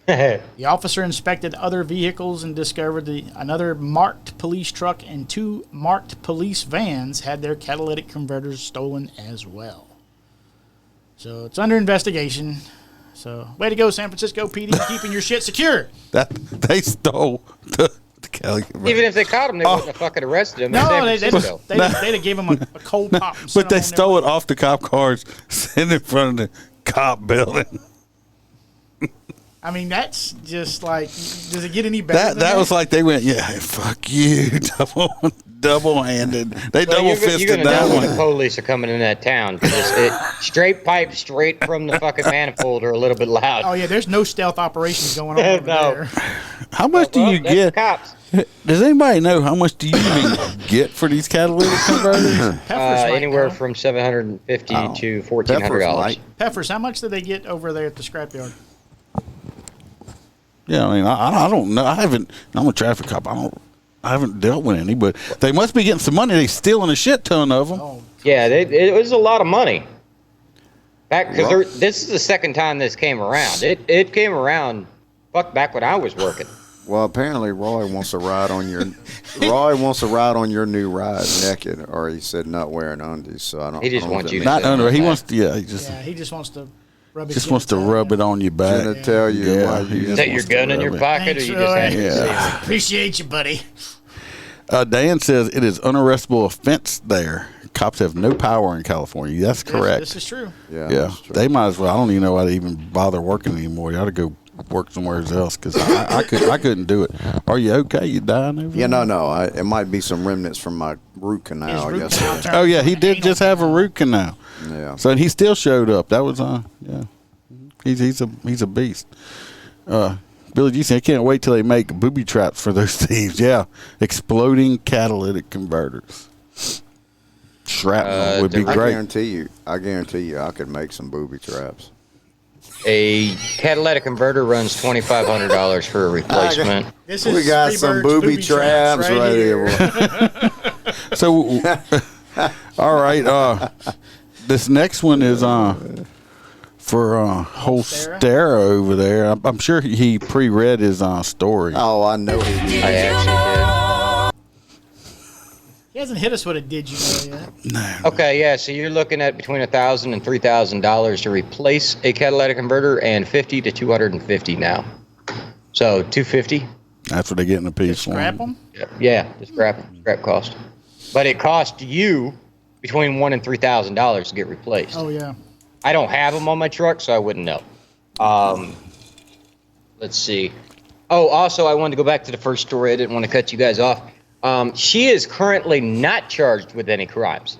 The officer inspected other vehicles and discovered another marked police truck and 2 marked police vans had their catalytic converters stolen as well. So it's under investigation. So way to go, San Francisco PD, keeping your shit secure. They stole the Cali. Even if they caught him, they wouldn't have fucking arrested him. No, they'd have gave him a cold pop. And But they stole it off the cop cars, sitting in front of the cop building. I mean, that's just like, does it get any better? That was like they went, yeah, fuck you, double-handed. They double-fisted you're gonna that know one. when the police are coming in that town. 'Cause straight pipes straight from the fucking manifold are a little bit loud. Oh yeah, there's no stealth operations going on over there. How much do you that's get? the cops. Does anybody know how much do you even get for these catalytic converters? Anywhere from $750 to $1,400. Peppers, how much do they get over there at the scrapyard? Yeah, I mean, I don't know. I'm a traffic cop. I haven't dealt with any, but they must be getting some money. They stealing a shit ton of them. Oh. Yeah, it was a lot of money. Because this is the second time this came around. It came around, back when I was working. Well, apparently Roy wants to ride on your new ride naked, or he said not wearing undies. So I don't. He just wants you to Not under. He wants to. Yeah, He just wants to rub it. Just wants to rub it on your back. Gonna tell you Yeah, why he you Is that your gun in your pocket, Thanks, or you just had Roy. to see Yeah. it? Appreciate you, buddy. Dan says it is unarrestable offense there. Cops have no power in California. That's correct. This is true. Yeah. Yeah, that's true. they might as well. I don't even know why they even bother working anymore. You ought to go work somewhere else because I couldn't do it. Are you okay? You dying over Yeah, there? no. It might be some remnants from my root canal. I guess. Oh yeah, he did just have a root canal. Yeah. So he still showed up. That was yeah. He's a beast. Billy G said, I can't wait till they make booby traps for those thieves. Yeah, exploding catalytic converters. Shrapnel would be I great. I guarantee you, I could make some booby traps. A catalytic converter runs $2,500 for a replacement. This is We got some Freebirds booby traps right here. So, all right. This next one is for Holstera over there. I'm sure he pre-read his story. Oh, I know he did. I actually He hasn't hit us with a did you know yet. No. did. Okay, yeah, so you're looking at between $1,000 and $3,000 to replace a catalytic converter, and $50 to $250 now. So $250. That's what they get in a piece for. Scrap them? Yeah, the scrap cost. But it cost you between $1,000 and $3,000 to get replaced. Oh yeah. I don't have them on my truck, so I wouldn't know. Let's see. Oh, also, I wanted to go back to the first story. I didn't want to cut you guys off. She is currently not charged with any crimes.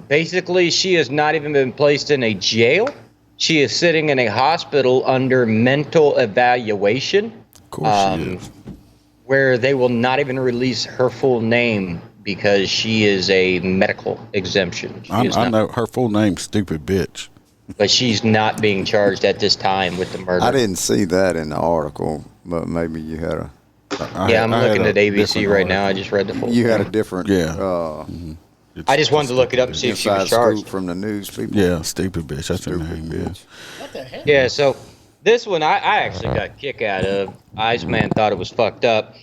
Basically, she has not even been placed in a jail. She is sitting in a hospital under mental evaluation. Of course she is. Where they will not even release her full name because she is a medical exemption. I know her full name's Stupid Bitch. But she's not being charged at this time with the murder. I didn't see that in the article, but maybe you had a. I'm looking at ABC right now. I just read the full. You had a different. Yeah. I just wanted to look it up and see if she was inside charged. scoop from the news people. Yeah, Stupid Bitch. That's her Stupid name. bitch. What the hell? Yeah, so this one I actually got a kick out of. Iceman thought it was fucked up.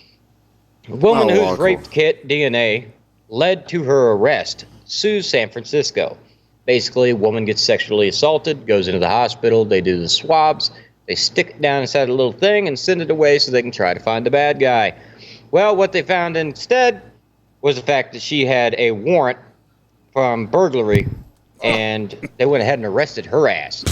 A woman whose Uncle. raped kit DNA led to her arrest sues San Francisco. Basically, a woman gets sexually assaulted, goes into the hospital, they do the swabs, they stick it down inside a little thing and send it away so they can try to find the bad guy. Well, what they found instead was the fact that she had a warrant from burglary, and they went ahead and arrested her ass.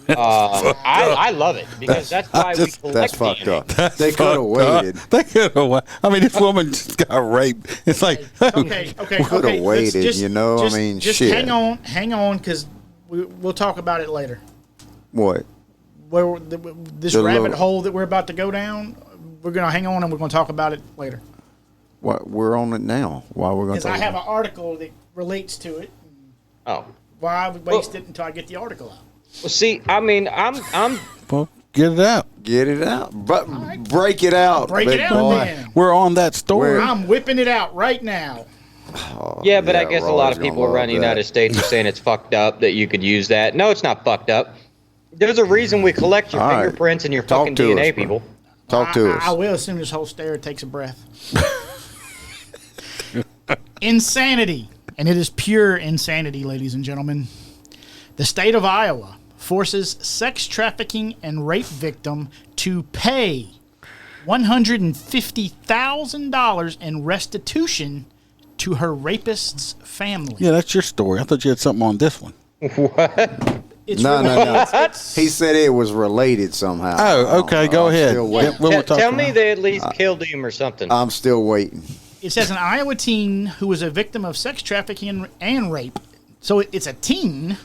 I love it because that's why we collect That's fucked DNA. up. They could have waited. They could have. I mean, this woman just got raped. It's like, Okay. Coulda Let's waited, you know? I mean, just shit. hang on, because we'll talk about it later. What? Where this The rabbit little- hole that we're about to go down, we're gonna hang on and we're gonna talk about it later. What? We're on it now. Why we're going Because to? I have an article that relates to it. Oh, Why waste it until I get the article out? Well, see, I mean, I'm Well, get it out. Get it out. But break it out. Break it big out, boy. man. We're on that story. I'm whipping it out right now. yeah, but I guess a lot Roy's of people gonna around the love that. United States are saying it's fucked up that you could use that. No, it's not fucked up. There's a reason we collect your All right. fingerprints and your Talk fucking to DNA, us, bro. people. Talk to us. I will as soon as Holster takes a breath. Insanity. And it is pure insanity, ladies and gentlemen. The state of Iowa forces sex trafficking and rape victim to pay $150,000 in restitution to her rapist's family. Yeah, that's your story. I thought you had something on this one. It's No. it's- He said it was related somehow. Oh, okay. Go I'm ahead. still waiting. Yep, we'll talk Tell about me it. they at least killed him or something. I'm still waiting. It says an Iowa teen who was a victim of sex trafficking and rape, so it's a teen,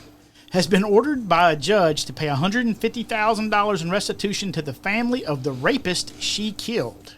has been ordered by a judge to pay $150,000 in restitution to the family of the rapist she killed.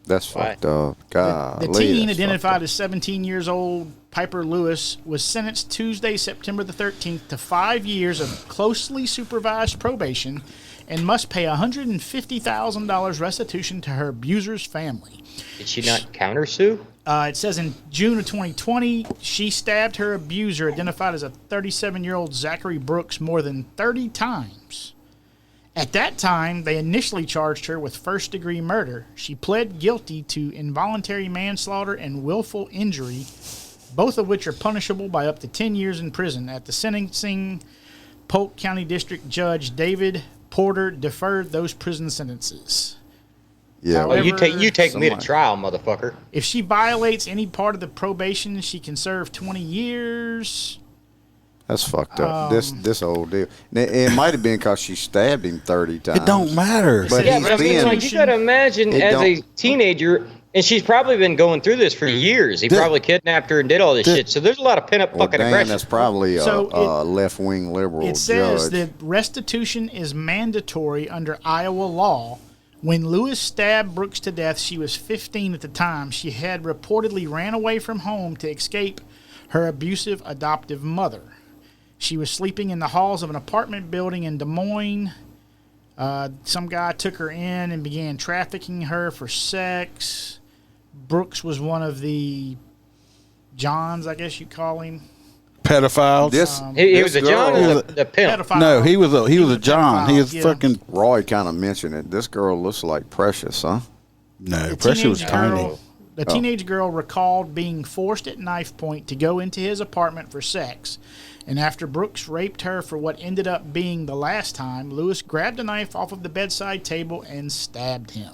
That's fucked up. God. The teen, identified as 17 years old, Piper Lewis, was sentenced Tuesday, September the 13th, to 5 years of closely supervised probation and must pay $150,000 restitution to her abuser's family. Did she not countersue? It says in June of 2020, she stabbed her abuser, identified as a 37-year-old Zachary Brooks, more than 30 times. At that time, they initially charged her with first-degree murder. She pled guilty to involuntary manslaughter and willful injury, both of which are punishable by up to 10 years in prison. At the sentencing, Polk County District Judge David Porter deferred those prison sentences. Yeah. Well, you take me to Somebody. trial, motherfucker. If she violates any part of the probation, she can serve 20 years. That's fucked up. This old deal. It might have been because she stabbed him 30 times. It don't matter. But Yeah, he's but I mean, being. like, you gotta imagine It as a don't- teenager, and she's probably been going through this for years. He probably kidnapped her and did all this shit. So there's a lot of pent up Well, fucking Dan, aggression. that's probably So a left-wing liberal It says judge. that restitution is mandatory under Iowa law. When Lewis stabbed Brooks to death, she was 15 at the time. She had reportedly ran away from home to escape her abusive adoptive mother. She was sleeping in the halls of an apartment building in Des Moines. Some guy took her in and began trafficking her for sex. Brooks was one of the Johns, I guess you'd call him. Pedophiles. He was a John or the pimp? Pedophile. No, he was a John. pedophile, He was yeah. fucking Roy kind of mentioned it. This girl looks like Precious, huh? no. The Pressure was teenage tiny. girl- The teenage girl recalled being forced at knife point to go into his apartment for sex. And after Brooks raped her for what ended up being the last time, Lewis grabbed a knife off of the bedside table and stabbed him.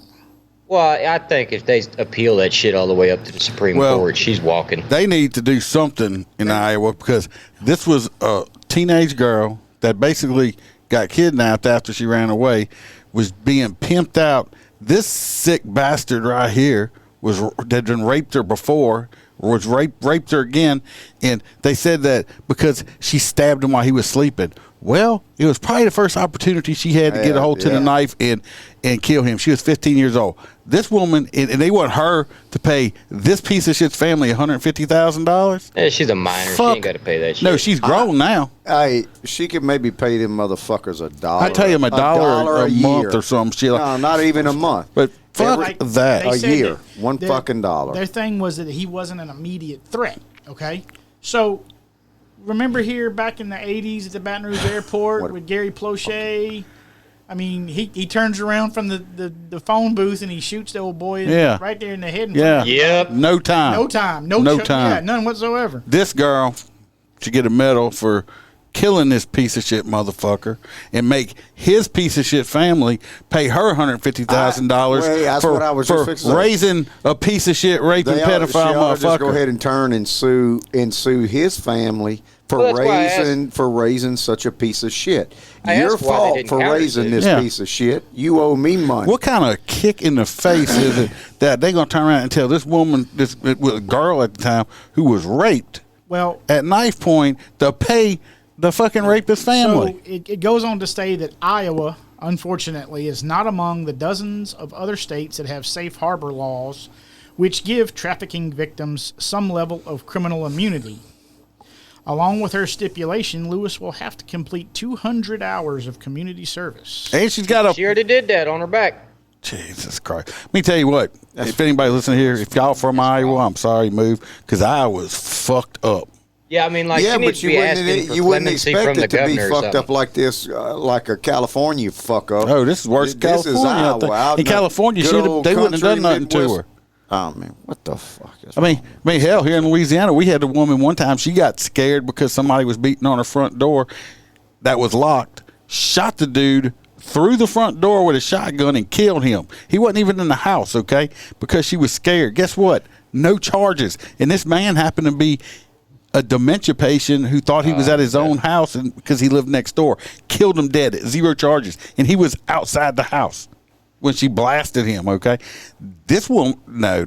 Well, I think if they appeal that shit all the way up to the Supreme Court, she's walking. They need to do something in Iowa because this was a teenage girl that basically got kidnapped after she ran away, was being pimped out. This sick bastard right here had been raped her before, was raped her again, and they said that because she stabbed him while he was sleeping. Well, it was probably the first opportunity she had to get a hold to the knife and kill him. She was 15 years old. This woman, and they want her to pay this piece of shit's family $150,000. Yeah, she's a minor. She ain't got to pay that shit. No, she's grown now. Hey, she could maybe pay them motherfuckers $1. I tell you, $1 a year. month or some shit. No, not even a month. But fuck Like, that. they A said year. that One their- fucking dollar. Their thing was that he wasn't an immediate threat, okay? So, remember here back in the 80s at the Baton Rouge airport with Gary Plauché? I mean, he turns around from the phone booth and he shoots the old boy right there in the head. Yeah. No time. No time. No time. Yeah, none whatsoever. This girl should get a medal for killing this piece of shit motherfucker and make his piece of shit family pay her $150,000 that's what I was just for fixing to say. raising a piece of shit raping She pedophile ought to just go motherfucker. ahead and turn and sue his family for Well, that's why I raising such a piece of shit. I Your asked why they fault didn't for counter raising it. this Yeah. piece of shit. You owe me money. What kind of kick in the face is it that they gonna turn around and tell this woman, this girl at the time who was raped Well, at knife point to pay the fucking rapist family? So it goes on to say that Iowa, unfortunately, is not among the dozens of other states that have safe harbor laws which give trafficking victims some level of criminal immunity. Along with her stipulation, Lewis will have to complete 200 hours of community service. And she's got a. She already did that on her back. Jesus Christ. Let me tell you what. If anybody listening here, if y'all from Iowa, I'm sorry, move, because I was fucked up. Yeah, I mean, like, yeah, she needs but to be asking for you wouldn't clemency expect from the it to be governor or fucked something. up like this, like a California fuck up. Oh, this is worse than This California. is I Iowa. think. Out In California, they wouldn't have done nothing to her. Oh, man, what the fuck is I mean, hell, here in Louisiana, we had a woman one time, she got scared because somebody was beating on her front door that was locked, shot the dude through the front door with a shotgun and killed him. He wasn't even in the house, okay, because she was scared. Guess what? No charges. And this man happened to be a dementia patient who thought he was at his own house and because he lived next door. Killed him dead. 0 charges. And he was outside the house when she blasted him, okay? This one, no.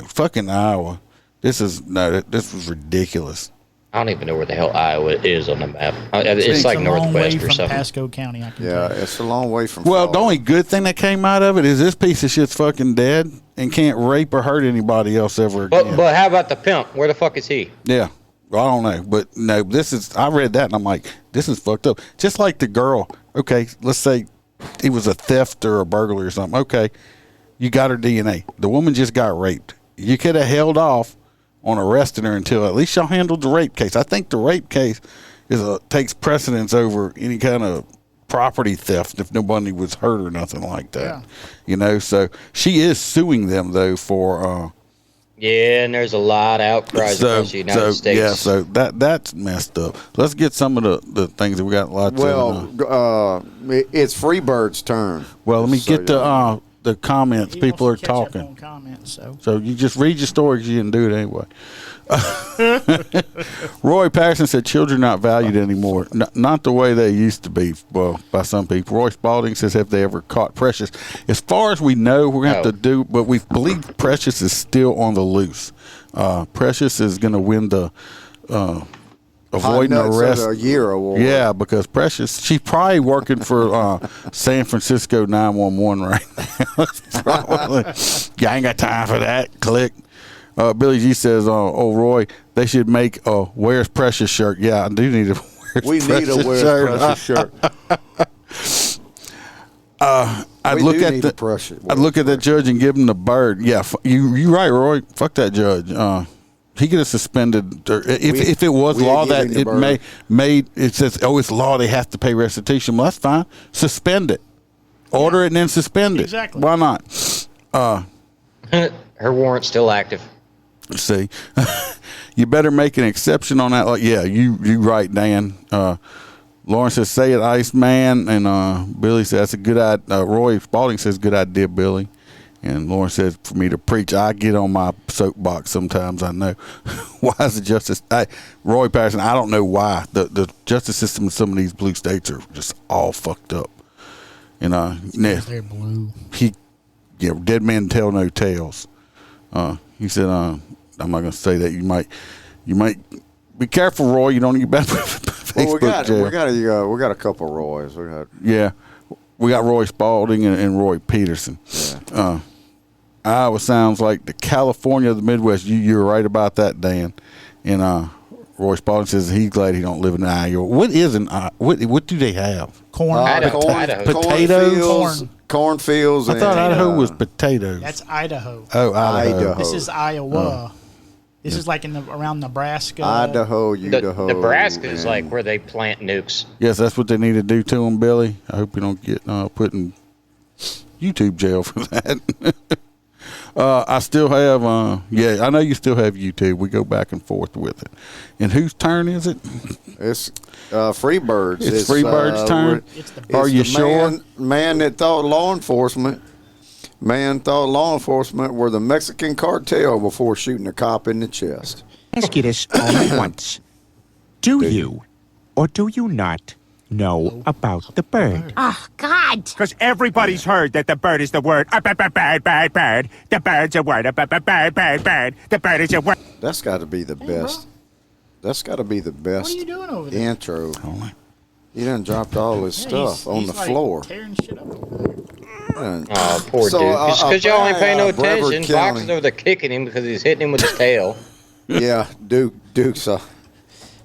Fucking Iowa. This was ridiculous. I don't even know where the hell Iowa is on the map. It's like a long Northwest way or from something. Pasco County, I can Yeah, tell you. it's a long way from Well, Florida. the only good thing that came out of it is this piece of shit's fucking dead and can't rape or hurt anybody else ever again. But how about the pimp? Where the fuck is he? Yeah. Well, I don't know. But no, I read that and I'm like, this is fucked up. Just like the girl, okay, let's say it was a theft or a burglary or something. Okay, you got her DNA. The woman just got raped. You could have held off on arresting her until at least y'all handled the rape case. I think the rape case takes precedence over any kind of property theft if nobody was hurt or nothing like that. Yeah. You know, so she is suing them though for Yeah, and there's a lot of outcries across the United States. yeah, so that's messed up. Let's get some of the things that we got lots of. Well, it's Freebird's turn. Well, let me So, get the comments. He People are wants to catch up talking. on comments, So you just read your story because you didn't do it anyway. Roy Patterson said children not valued anymore. Not the way they used to be, well, by some people. Roy Spalding says, have they ever caught Precious? As far as we know, we're going to have to do, but we believe Precious is still on the loose. Precious is going to win the avoiding Hot Nuts arrest. of the Year award. Yeah, because Precious, she's probably working for San Francisco 911 right now. Probably. Yeah, I ain't got time for that. Click. Billy G says, oh, Roy, they should make a Where's Precious shirt. Yeah, I do need a Where's Precious shirt. We need a Where's Precious shirt. I'd look at that judge and give him the bird. Yeah, you right, Roy. Fuck that judge. He could have suspended. If it was law that it made it says, it's law they have to pay restitution. Well, that's fine. Suspend it. Order it and then suspend it. Exactly. Why not? Her warrant's still active. See, you better make an exception on that. Like, yeah, you right, Dan. Lauren says, say it, Iceman. And Billy says, that's a good idea. Roy Spalding says, good idea, Billy. And Lauren says, for me to preach, I get on my soapbox sometimes, I know. Why is the justice? Roy Patterson, I don't know why. The justice system in some of these blue states are just all fucked up. They're blue. Dead men tell no tales. He said, I'm not going to say that. You might be careful, Roy. You don't need bad Facebook jail. We got a couple Roys. We got Roy Spalding and Roy Peterson. Yeah. Iowa sounds like the California of the Midwest. You're right about that, Dan. And Roy Spalding says he's glad he don't live in Iowa. What is what do they have? Corn. Potatoes. Cornfields. I thought Idaho was potatoes. That's Idaho. Oh, Idaho. This is Iowa. This is like around Nebraska. Idaho, Idaho. Nebraska is like where they plant nukes. Yes, that's what they need to do to them, Billy. I hope you don't get put in YouTube jail for that. I still have, I know you still have YouTube. We go back and forth with it. And whose turn is it? It's Freebirds. It's Freebirds' turn? Are you sure? Man that thought law enforcement were the Mexican cartel before shooting a cop in the chest. Ask you this only once. Do you or do you not know about the bird? Oh, God. Because everybody's heard that the bird is the word. Bird. The bird's a word. Bird. The bird is a word. That's got to be the best. That's got to be the best. What are you doing over there? Intro. He done dropped all his stuff on the floor. Tearing shit up over there. Oh, poor dude. Just because y'all ain't paying no attention, Fox is over there kicking him because he's hitting him with his tail. Yeah, Duke's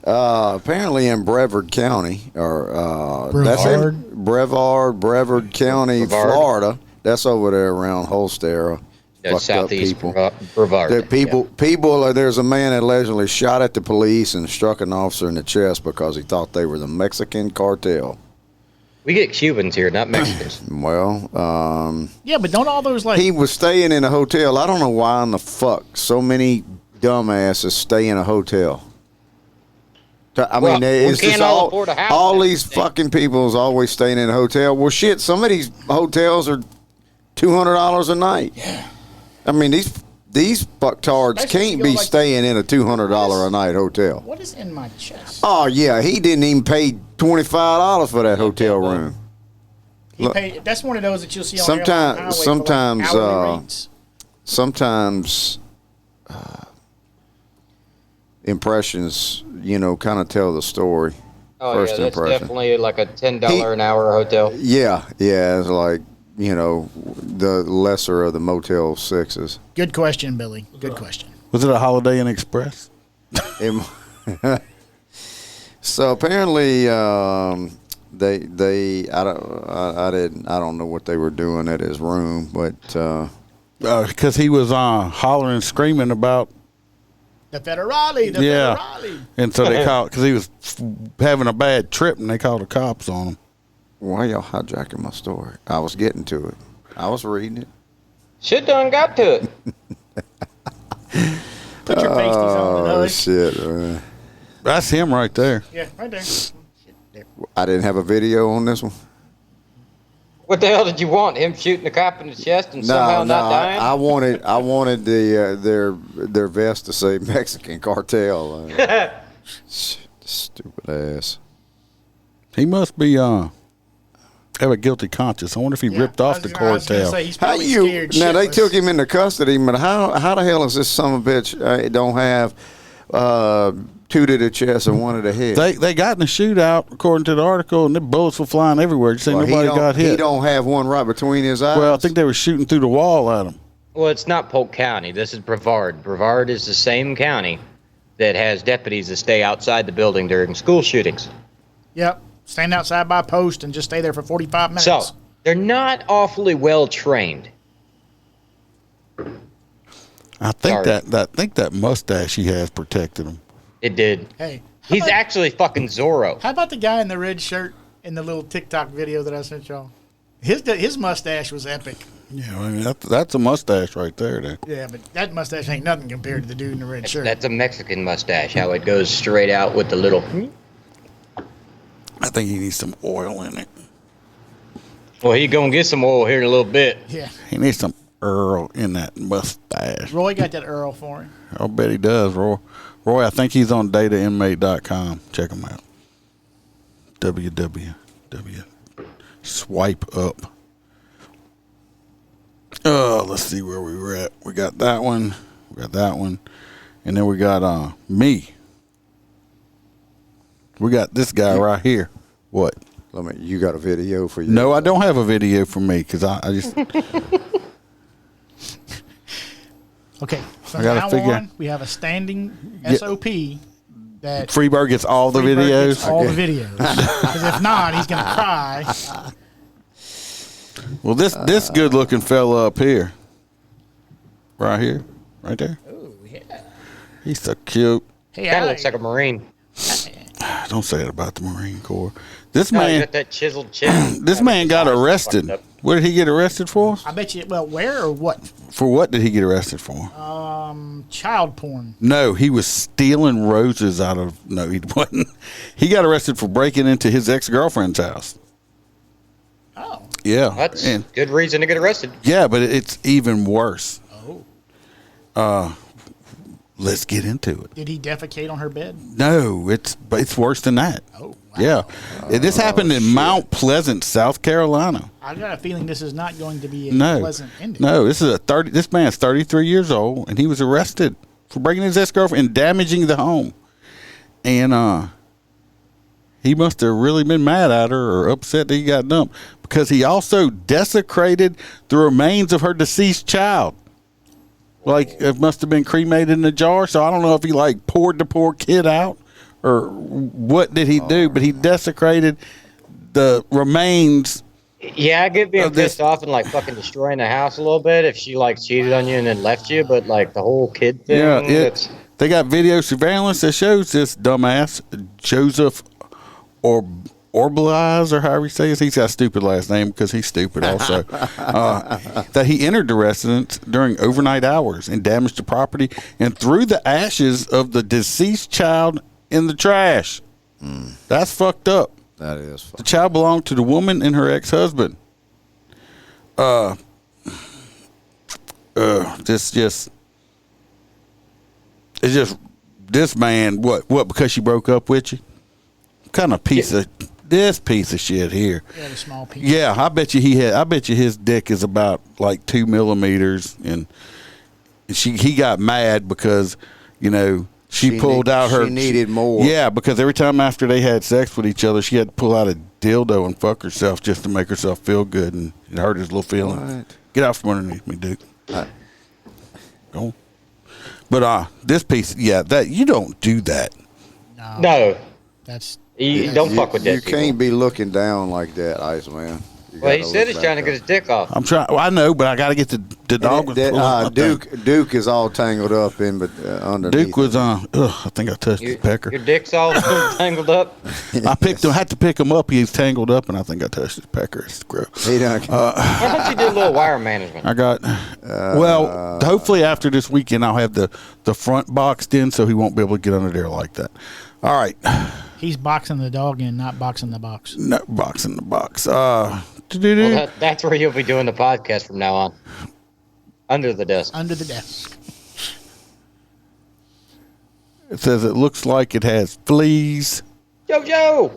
Apparently in Brevard County, or that's in Brevard County, Florida. That's over there around Holstera. That's southeast Brevard. There's a man that allegedly shot at the police and struck an officer in the chest because he thought they were the Mexican cartel. We get Cubans here, not Mexicans. Well, yeah, but don't all those like... He was staying in a hotel. I don't know why in the fuck so many dumbasses stay in a hotel. I mean, it's just all these fucking people is always staying in a hotel. Well, shit, some of these hotels are $200 a night. Yeah. I mean, these fucktards can't be staying in a $200 a night hotel. What is in my chest? Oh, yeah, he didn't even pay $25 for that hotel room. He paid, that's one of those that you'll see on sometimes impressions, kind of tell the story. Oh, First yeah, that's impression. Definitely like a $10 an hour hotel. Yeah, it's like, the lesser of the Motel 6s. Good question, Billy. Good question. Was it a Holiday Inn Express? So apparently, they I don't know what they were doing at his room, but because he was hollering and screaming about the federale, federale. And so they called because he was having a bad trip, and they called the cops on him. Why y'all hijacking my story? I was getting to it. I was reading it. Shit done got to it. Put your pasties on the nose. Shit, man. That's him right there. Yeah, right there. I didn't have a video on this one. What the hell did you want? Him shooting the cop in the chest and somehow not dying? I wanted their vest to say Mexican cartel. Stupid ass. He must be have a guilty conscience. I wonder if he ripped off the cartel. Now they took him into custody, but how the hell is this son of a bitch don't have two to the chest and one to the head? They got in a shootout according to the article, and the bullets were flying everywhere. You say nobody got hit. He don't have one right between his eyes. Well, I think they were shooting through the wall at him. Well, it's not Polk County. This is Brevard. Brevard is the same county that has deputies that stay outside the building during school shootings. Yep. Stand outside by a post and just stay there for 45 minutes. So, they're not awfully well trained. I think that mustache he has protected him. It did. Hey. He's actually fucking Zorro. How about the guy in the red shirt in the little TikTok video that I sent y'all? His mustache was epic. Yeah, I mean, that's a mustache right there. Yeah, but that mustache ain't nothing compared to the dude in the red shirt. That's a Mexican mustache, how it goes straight out with the little... I think he needs some oil in it. Well, he gonna get some oil here in a little bit. Yeah. He needs some Earl in that mustache. Roy got that Earl for him. I'll bet he does, Roy. Roy, I think he's on datainmate.com. Check him out. www. Swipe up. Let's see where we were at. We got that one. And then we got me. We got this guy right here. What? You got a video for you? No, I don't have a video for me because I just. Okay. From now on, we have a standing SOP that Freebird gets all the videos. Gets all the videos. Because if not, he's going to cry. Well, this good-looking fella up here, right there. Oh yeah. He's so cute. Hey, kind of looks like a Marine. Don't say it about the Marine Corps. This man got that chiseled chin. This man got arrested. What did he get arrested for? I bet you. Well, where or what? For what did he get arrested for? Child porn. No, he was stealing roses out of. No, he wasn't. He got arrested for breaking into his ex-girlfriend's house. Oh. Yeah, that's good reason to get arrested. Yeah, but it's even worse. Oh. Let's get into it. Did he defecate on her bed? No, it's worse than that. Oh, wow. Yeah. This happened in Mount Pleasant, South Carolina. I got a feeling this is not going to be a pleasant ending. No, this man's 33 years old, and he was arrested for breaking his ex-girlfriend and damaging the home. And he must have really been mad at her or upset that he got dumped because he also desecrated the remains of her deceased child. Like, it must have been cremated in a jar, so I don't know if he, poured the poor kid out or what did he do, but he desecrated the remains. Yeah, I get being pissed off and like fucking destroying the house a little bit if she like cheated on you and then left you, but like the whole kid thing. Yeah, they got video surveillance that shows this dumbass Joseph Orblies, or however you say it. He's got a stupid last name because he's stupid also. That he entered the residence during overnight hours and damaged the property and threw the ashes of the deceased child in the trash. That's fucked up. That is fucked up. The child belonged to the woman and her ex-husband. This man, what, because she broke up with you? What kind of piece of shit here? Yeah, the small piece. Yeah, I bet you his dick is about like 2 millimeters, and he got mad because, she needed more. Yeah, because every time after they had sex with each other, she had to pull out a dildo and fuck herself just to make herself feel good, and it hurt his little feelings. What? Get out from underneath me, Duke. Go. But this piece, that you don't do that. No. You don't fuck with that. You can't be looking down like that, Iceman. Well, he said he's trying to get his dick off. I'm trying. Well, I know, but I got to get the dog. Duke is all tangled up in, but underneath. Duke was I think I touched his pecker. Your dick's all tangled up. I had to pick him up. He's tangled up, and I think I touched his pecker. It's gross. He done. Why don't you do a little wire management? I got. Hopefully after this weekend, I'll have the front boxed in, so he won't be able to get under there like that. All right. He's boxing the dog in, not boxing the box. No, boxing the box. Well, that's where you'll be doing the podcast from now on. Under the desk. Under the desk. It says it looks like it has fleas. JoJo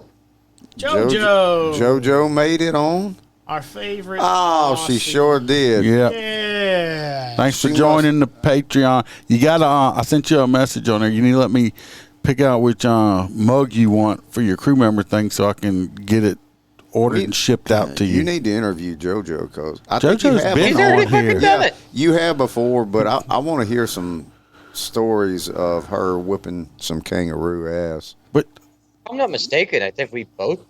made it on. Our favorite. Oh, she sure did. Yeah. Thanks for joining the Patreon. You gotta. I sent you a message on there. You need to let me pick out which mug you want for your crew member thing, so I can get it ordered and shipped out to you. You need to interview JoJo, because JoJo's been on here. Yeah, you have before, but I want to hear some stories of her whipping some kangaroo ass. But if I'm not mistaken, I think we both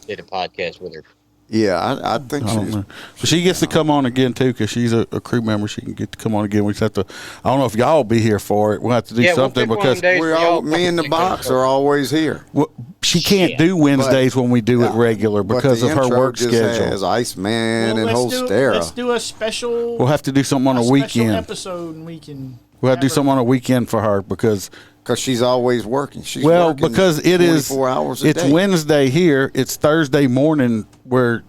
did a podcast with her. Yeah, I think so. But she gets to come on again too, because she's a crew member. She can get to come on again. We just have to. I don't know if y'all will be here for it. We'll have to do something, because me and the box are always here. Well, she can't do Wednesdays when we do it regular because of her work schedule. Has Iceman and Holstera. Let's do a special. We'll have to do something on a weekend. Episode, and we can. We'll have to do something on a weekend for her because she's always working. She's working because it is 24 hours a day. It's Wednesday here. It's Thursday morning where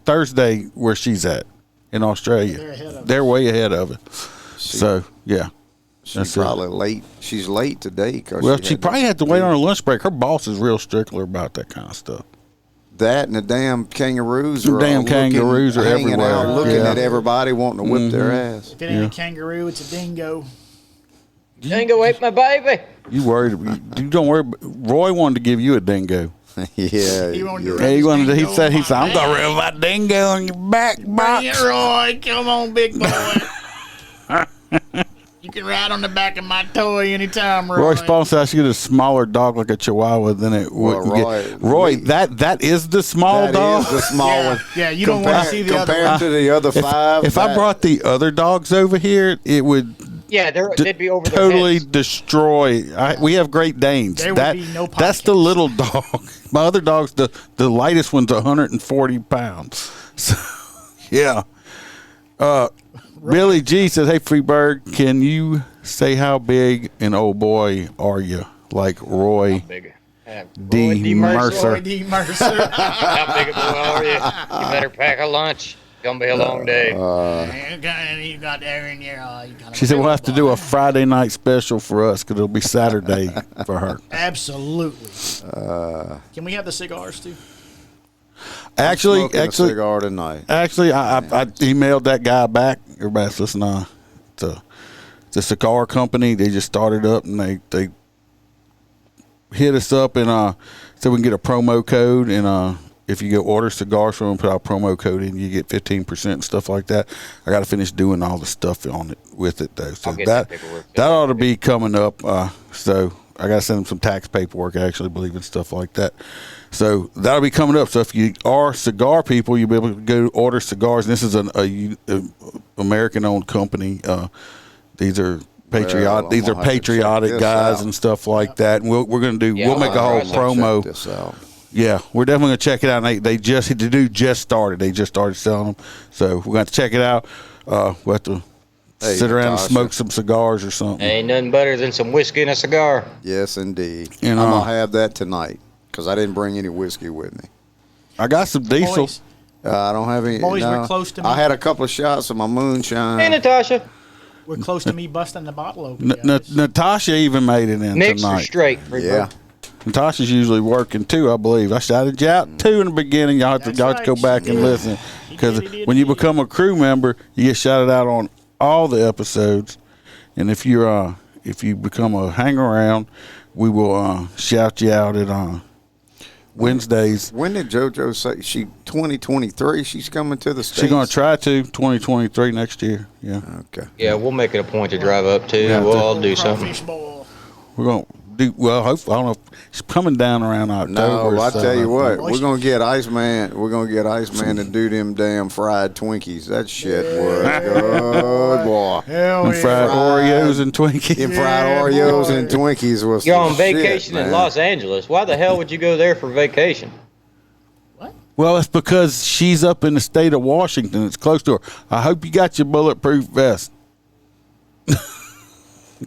she's at in Australia. They're way ahead of it. So yeah, she's probably late. She's late today. She probably had to wait on her lunch break. Her boss is real stickler about that kind of stuff. That and the damn kangaroos are hanging everywhere, out, looking at everybody, wanting to whip their ass. If it ain't a kangaroo, it's a dingo. Dingo ate my baby. You worried? You don't worry. Roy wanted to give you a dingo. Yeah, he wanted to. He said, "I'm gonna rub my dingo on your back box." Bring it, Roy. Come on, big boy. You can ride on the back of my toy anytime, Roy. Roy's boss said I should get a smaller dog like a Chihuahua than it would. Roy, that is the small dog. That is the small one. Yeah, you don't want to see the other one. Compared to the other five. If I brought the other dogs over here, it would. Yeah, they'd be over totally their heads. Destroy. We have Great Danes. There would be no podcast. That's the little dog. My other dog's the lightest one's 140 pounds. So, yeah. Billy G says, "Hey, Freebird, can you say how big an old boy are you? Like Roy D. Mercer." Roy D. Mercer. How big a boy are you? You better pack a lunch. Gonna be a long day. You got there in there. She said we'll have to do a Friday night special for us because it'll be Saturday for her. Absolutely. Can we have the cigars too? Actually, a cigar tonight. Actually, I emailed that guy back. Everybody's listening. It's a cigar company. They just started up and they hit us up and said we can get a promo code and if you go order cigars from them, put our promo code in, you get 15% and stuff like that. I got to finish doing all the stuff on it with it though. So that ought to be coming up. So I got to send him some tax paperwork, I actually believe, and stuff like that. So that'll be coming up. So if you are cigar people, you'll be able to go order cigars. And this is a American-owned company. These are patriotic. These are patriotic guys and stuff like that. And we're going to do. We'll make a whole promo. Check this out. Yeah, we're definitely going to check it out. And they just started. They just started selling them. So we're going to check it out. We'll have to sit around and smoke some cigars or something. Ain't nothing better than some whiskey and a cigar. Yes, indeed. And, I'm going to have that tonight because I didn't bring any whiskey with me. I got some diesel. I don't have any. Boys, we're close to me. I had a couple of shots of my moonshine. Hey, Natasha. We're close to me busting the bottle open. Natasha even made it in Mixed tonight. or straight? Yeah. Natasha's usually working too, I believe. I shouted you out too in the beginning. Y'all have to go back and listen, because when you become a crew member, you get shouted out on all the episodes. And if you become a hang around, we will shout you out at Wednesdays. When did JoJo say 2023? She's coming to the States. She's going to try to 2023 next year. Yeah. Okay. Yeah, we'll make it a point to drive up too. We'll all do something. We're going to do well. Hopefully, I don't know if she's coming down around October. No, I tell you what, we're gonna get Iceman. We're gonna get Iceman to do them damn fried Twinkies. That shit was good, boy. Hell yeah. Fried Oreos and Twinkies. Them fried Oreos and Twinkies was. You're on vacation in Los Angeles. Why the hell would you go there for vacation? Well, it's because she's up in the state of Washington. It's close to her. I hope you got your bulletproof vest.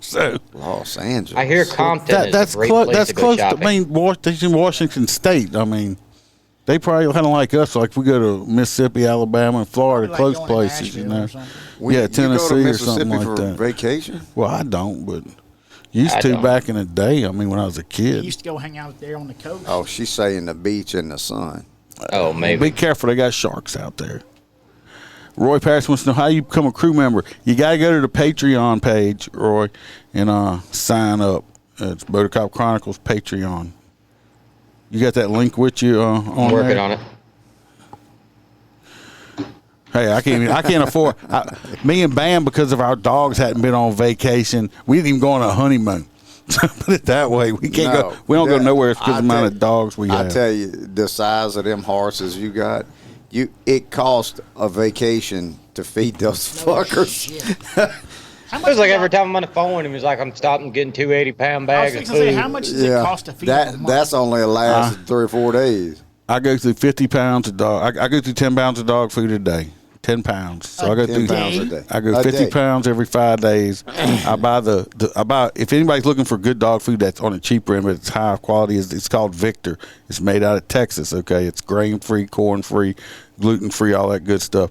So Los Angeles. I hear Compton is a great place that's to go close. shopping. I mean, Washington State. I mean, they probably kind of like us. Like we go to Mississippi, Alabama, and Florida, Like close going to places, you Nashville know. or Yeah, You Tennessee go to or something Mississippi like for that. vacation? Well, I don't, but used I to don't. back in the day. I mean, when I was a We kid. used to go hang out there on the coast. Oh, she's saying the beach and the sun. Oh, maybe. Be careful, they got sharks out there. Roy Paris wants to know how you become a crew member. You got to go to the Patreon page, Roy, and sign up. It's Motor Cop Chronicles Patreon. You got that link with you on I'm working there? on it. Hey, I can't afford. Me and Bam, because of our dogs hadn't been on vacation, we didn't even go on a honeymoon. Put it that way. We can't go. We don't go nowhere because of the amount of dogs we have. I tell you, the size of them horses you got, it cost a vacation to feed those fuckers. It was like every time I'm on the phone with him, he's like, I'm stopping getting 280-pound bags of food. Say, how much does it cost to feed them? That's only last 3 or 4 days. I go through 50 pounds of dog. I go through 10 pounds of dog food a day. 10 pounds. So I go 10 through. pounds a day. I go A 50 day. pounds every 5 days. I buy if anybody's looking for good dog food that's on the cheaper end but it's high quality, it's called Victor. It's made out of Texas. Okay, it's grain free, corn free, gluten free, all that good stuff.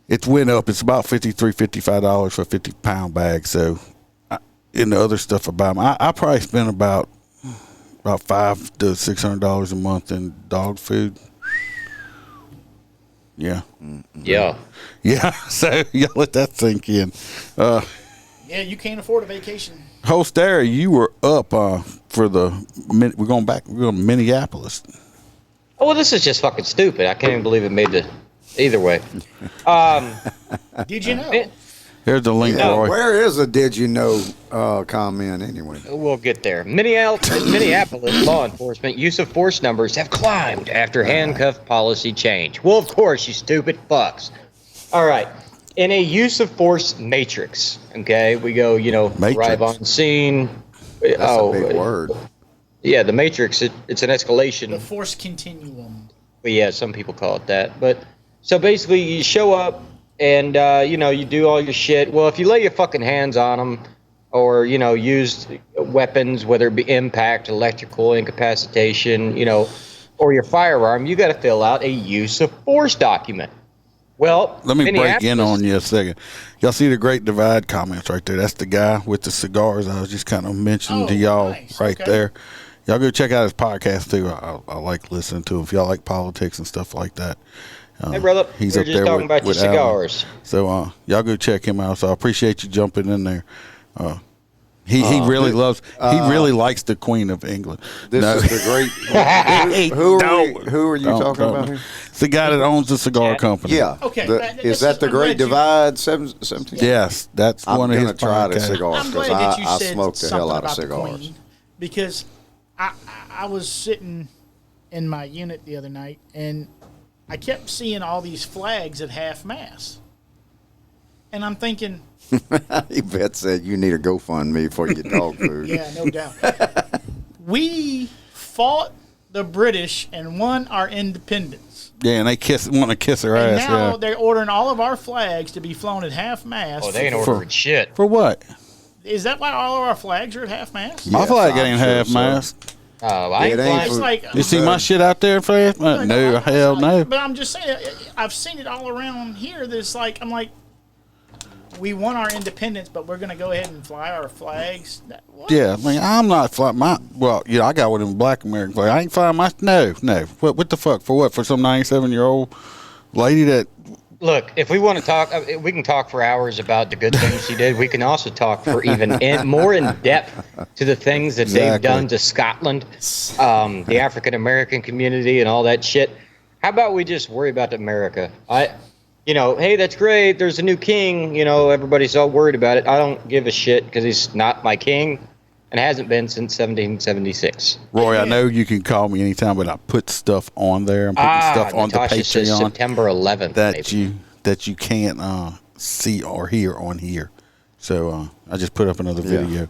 It went up. It's about $55 for a 50-pound bag. So, in the other stuff I buy, I probably spend about $500 to $600 a month in dog food. Yeah. Yeah. Yeah. So y'all let that sink in. Yeah, you can't afford a vacation. Holstera, you were up for we're going to Minneapolis. Oh, well, this is just fucking stupid. I can't even believe it made the either way. Did you know? Here's the link, No, Roy. Where is a did you know comment anyway? We'll get there. Minneapolis law enforcement use of force numbers have climbed after handcuff policy change. Well, of course, you stupid fucks. All right. In a use of force matrix, okay, we go, arrive on scene. That's a big word. Yeah, the matrix, it's an escalation. The force continuum. But yeah, some people call it that. But so basically, you show up and you do all your shit. Well, if you lay your fucking hands on them, or use weapons, whether it be impact, electrical incapacitation, or your firearm, you got to fill out a use of force document. Well, let me break in on you a second. Y'all see the Great Divide comments right there? That's the guy with the cigars I was just kind of mentioning to y'all right there. Y'all go check out his podcast too. I like listening to him. If y'all like politics and stuff like that. Hey, brother, he's we're up just there talking about your with Alan. cigars. So y'all go check him out. So I appreciate you jumping in there. He really loves. He really likes the Queen of England. This is the great. Who are you talking about here? It's the guy that owns the cigar company. Yeah. Okay. Is that the Great Divide? 17? Yes, that's one of his. I'm gonna try the podcasts. cigars I'm because glad that you I said smoke the hell something out of about the cigars. Queen, because I was sitting in my unit the other night and I kept seeing all these flags at half mast, and I'm thinking. Yvette said you need a GoFundMe for your dog food. Yeah, no doubt. We fought the British and won our independence. Yeah, and they want to kiss her And ass. now Yeah. they're ordering all of our flags to be flown at half mast. Oh, they ain't ordering shit. For what? Is that why all of our flags are at half mast? My flag I'm ain't sure half so. mast. Oh, I ain't It ain't flying. It's like You see my shit out there, fast? No, hell no. But I'm just saying, I've seen it all around here. That's like I'm like, we won our independence, but we're gonna go ahead and fly our flags. What? Yeah, I mean, I'm not flying my. Well, yeah, I got one of them black American flag. I ain't flying my. No. What the fuck? For what? For some 97-year-old lady that. Look, if we want to talk, we can talk for hours about the good things she did. We can also talk for even more in depth to the things that they've done to Scotland, the African American community, and all that shit. How about we just worry about America? Hey, that's great. There's a new king. Everybody's all worried about it. I don't give a shit because he's not my king and hasn't been since 1776. Roy, I know you can call me anytime, but I put stuff on there. I'm putting stuff on Natasha the says Patreon September 11th. that you can't see or hear on here. So I just put up another video.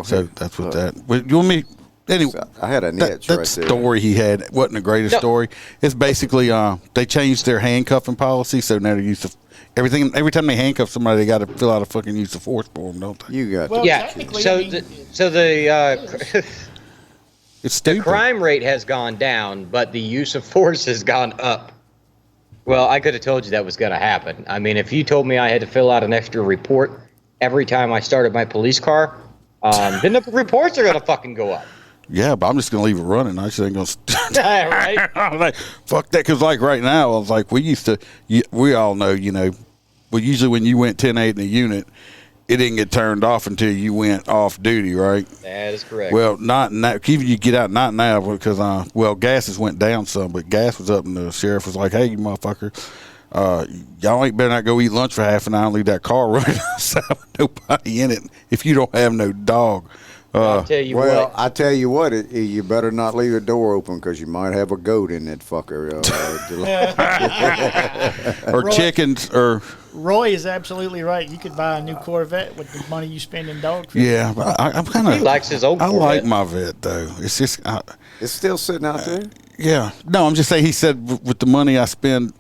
So that's what that. But you want me? Anyway, I had a niche that right there. story he had wasn't the greatest story. It's basically they changed their handcuffing policy, so now they use everything. Every time they handcuff somebody, they got to fill out a fucking use of force form, don't they? You got technically, So I mean, It's stupid. crime rate has gone down, but the use of force has gone up. Well, I could have told you that was going to happen. I mean, if you told me I had to fill out an extra report every time I started my police car, then the reports are going to fucking go up. Yeah, but I'm just gonna leave it running. I just ain't gonna. Right? I'm like, fuck that, because like right now, I was like, we all know, well, usually when you went 10-8 in a unit, it didn't get turned off until you went off duty, right? That is correct. Well, not now. Even you get out, not now, because gases went down some, but gas was up, and the sheriff was like, "Hey, you motherfucker, y'all ain't better not go eat lunch for half an hour and leave that car running outside with nobody in it if you don't have no dog." I'll tell you I tell you what, you better not leave the door open because you might have a goat in that fucker. Or chickens, or Roy is absolutely right. You could buy a new Corvette with the money you spend in dog food. yeah, but I'm kind of. He likes his old I Corvette. like my vet though. It's just. It's still sitting out there. Yeah, no, I'm just saying. He said with the money I spend,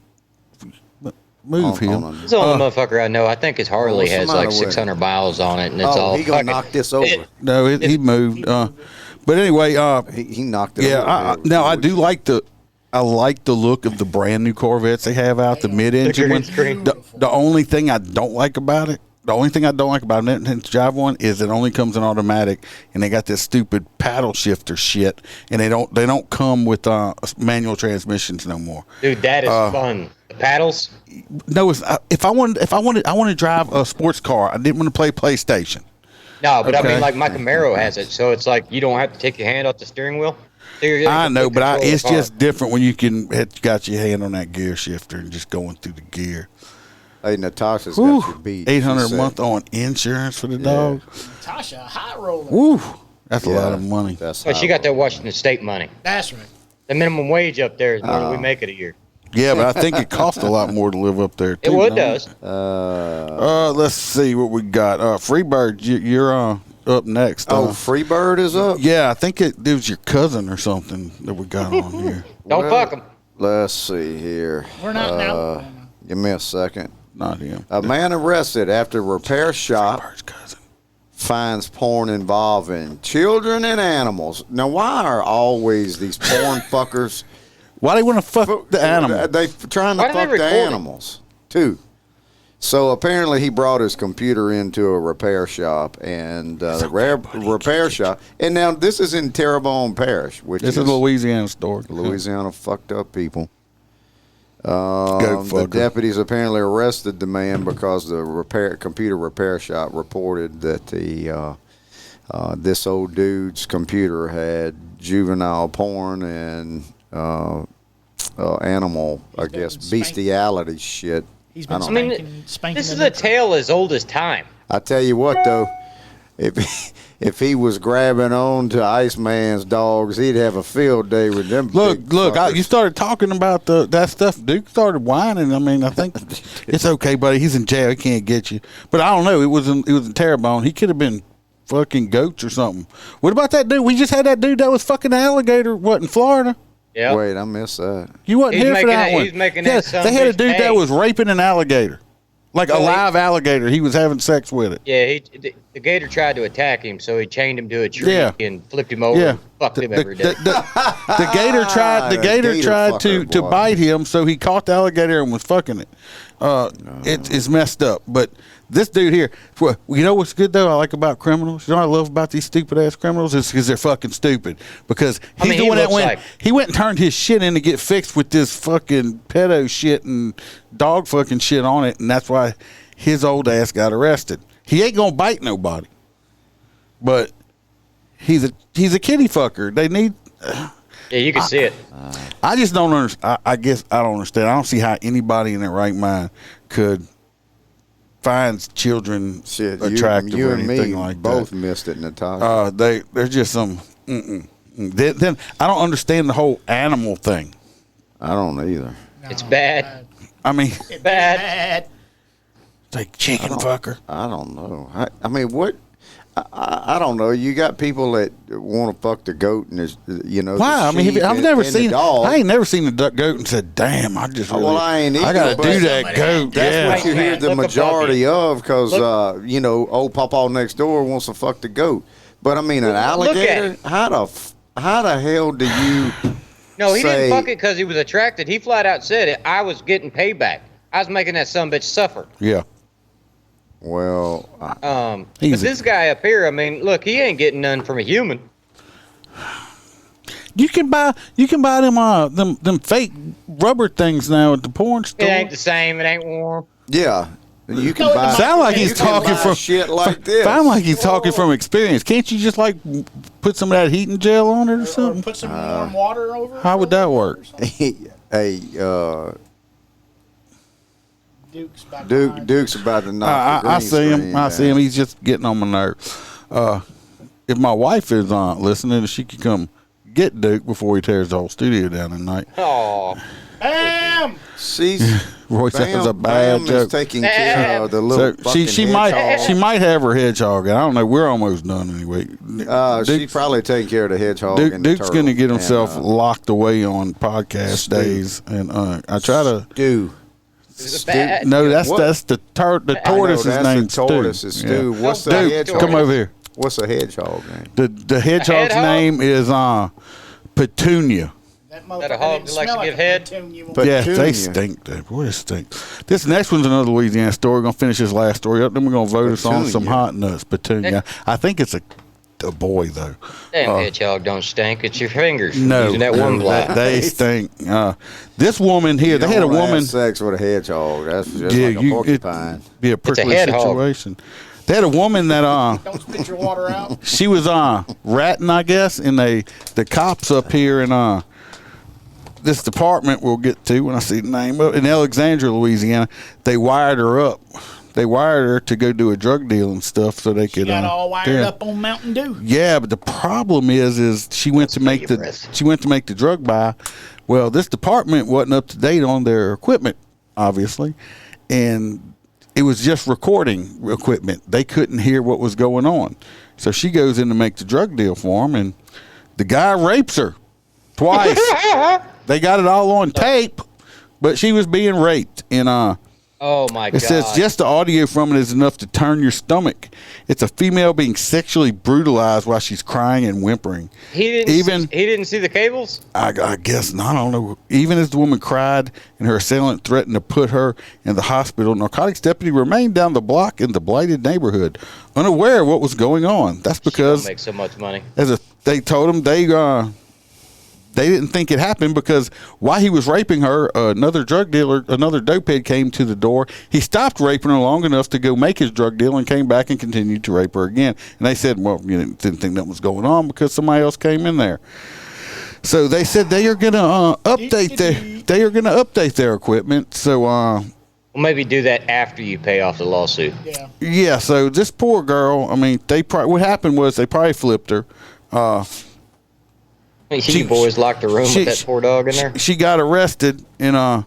move him. He's the only motherfucker I know. I think his Harley has like 600 miles on it, and it's all. He gonna knock this over. No, he moved. But anyway, he knocked it over. Yeah, I do like the. I like the look of the brand new Corvettes they have out, the mid-engine one. The only thing I don't like about it, and drive one, is it only comes in automatic, and they got this stupid paddle shifter shit, and they don't come with manual transmissions no more. Dude, that is fun. The paddles. No, if I wanted to drive a sports car, I didn't want to play PlayStation. No, but Okay. I mean, like my Camaro has it, so it's like you don't have to take your hand off the steering wheel. So I know, but it's just different when you got your hand on that gear shifter and just going through the gear. Hey, Natasha's got your beat. $800 a month on insurance for the dog. Natasha, a high roller. Woo, that's a lot of money. But she got that Washington State money. That's right. The minimum wage up there is more than we make it a year. Yeah, but I think it costs a lot more to live up there too. It does. Let's see what we got. Freebird, you're up next. Freebird is up? Yeah, I think it was your cousin or something that we got on here. Don't fuck him. Let's see here. We're not now. Give me a second. Not him. A man arrested after repair shop Freebird's cousin. finds porn involving children and animals. Now, why are always these porn fuckers? Why they want to fuck the animal? They trying to Why do they fuck the record it? animals too. So apparently he brought his computer into a repair shop, and the repair shop. And now this is in Terrebonne Parish, which This is Louisiana story. Louisiana fucked up people. Go The fucker. deputies apparently arrested the man because the computer repair shop reported that the this old dude's computer had juvenile porn and animal, I guess, bestiality shit. He's been spanking this is a tale as old as time. I tell you what, though, if he was grabbing on to Iceman's dogs, he'd have a field day with them. Look! You started talking about that stuff. Duke started whining. I mean, I think it's okay, buddy. He's in jail. He can't get you. But I don't know. It was in Terrebonne. He could have been fucking goats or something. What about that dude? We just had that dude that was fucking alligator. What, in Florida? Yeah. Wait, I missed that. You wasn't here for that one. He's making yeah, that they had a dude that was raping an alligator. Like a live alligator. He was having sex with it. Yeah, the gator tried to attack him, so he chained him to a tree and flipped him over and fucked him every day. The gator tried to bite him, so he caught the alligator and was fucking it. It's messed up. But this dude here, you know what's good, though, I like about criminals? You know what I love about these stupid-ass criminals? Is because they're fucking stupid. Because he's the one that went, he went and turned his shit in to get fixed with this fucking pedo shit and dog fucking shit on it, and that's why his old ass got arrested. He ain't gonna bite nobody. But he's a kitty fucker. They need... yeah, you can see it. I just don't understand. I guess I don't understand. I don't see how anybody in their right mind could find children attractive you or and anything me like both that. missed it, Natasha. There's just some. Then I don't understand the whole animal thing. I don't either. No, it's bad. I mean, it's bad. It's like chicken fucker. I don't know. I mean, what? I don't know. You got people that want to fuck the goat and Why? I mean, I've never seen. I ain't never seen a duck goat and said, "Damn, I just." Really, I ain't either. I gotta do that goat. That's what you hear the majority of, because old Pawpaw next door wants to fuck the goat. But I mean, an alligator. How the hell do you? No, he didn't fuck it because he was attracted. He flat out said it. I was getting payback. I was making that sumbitch suffer. Yeah. Well, but this guy up here, I mean, look, he ain't getting none from a human. You can buy them fake rubber things now at the porn store. It ain't the same. It ain't warm. Yeah. You can buy. Sound like he's talking from shit like this. Sound like he's talking from experience. Can't you just like put some of that heating gel on it or something? Or put some warm water over it? How would that work? Duke's about to knock the I see him. screen I see him. He's just getting on my nerves. If my wife is listening, she could come get Duke before he tears the whole studio down tonight. Oh, Bam! Royce has a bad joke. Is taking care of the little she might have her hedgehog. I don't know. We're almost done anyway. She's probably taking care of the hedgehog. Duke's going to get himself locked away on podcast days, and I try to do. No, that's the tortoise's name. Stu. What's the hedgehog? Come over here. What's the hedgehog name? The hedgehog's name is Petunia. That a hog that likes to give head? Yeah, they stink, dude. Boy, they stink. This next one's another Louisiana story. We're going to finish this last story up. Then we're going to vote us on some hot nuts. Petunia. I think it's a boy, though. Damn hedgehog don't stink. It's your fingers. No. Using that one block. They stink. This woman here, they had a woman. Have sex with a hedgehog. That's just like a porcupine. It'd be a prickly situation. They had a woman that don't spit your water out. She was ratting, I guess, and the cops up here in this department we'll get to when I see the name of it, in Alexandria, Louisiana. They wired her up. They wired her to go do a drug deal and stuff so they could. She got all wired up on Mountain Dew. Yeah, but the problem is she went to make the drug buy. Well, this department wasn't up to date on their equipment, obviously, and it was just recording equipment. They couldn't hear what was going on, so she goes in to make the drug deal for him, and the guy rapes her twice. They got it all on tape, but she was being raped, and oh my God! It says just the audio from it is enough to turn your stomach. It's a female being sexually brutalized while she's crying and whimpering. He didn't see the cables? I guess not. I don't know. Even as the woman cried and her assailant threatened to put her in the hospital, narcotics deputy remained down the block in the blighted neighborhood, unaware of what was going on. That's because she don't make so much money. They told him they they didn't think it happened because while he was raping her, another drug dealer, another dopehead came to the door. He stopped raping her long enough to go make his drug deal and came back and continued to rape her again. And they said, well, you didn't think that was going on because somebody else came in there. So they said they are going to update their equipment. So Well, maybe do that after you pay off the lawsuit. yeah. So this poor girl, I mean, what happened was they probably flipped her. You boys locked the room with that poor dog in there. She got arrested, and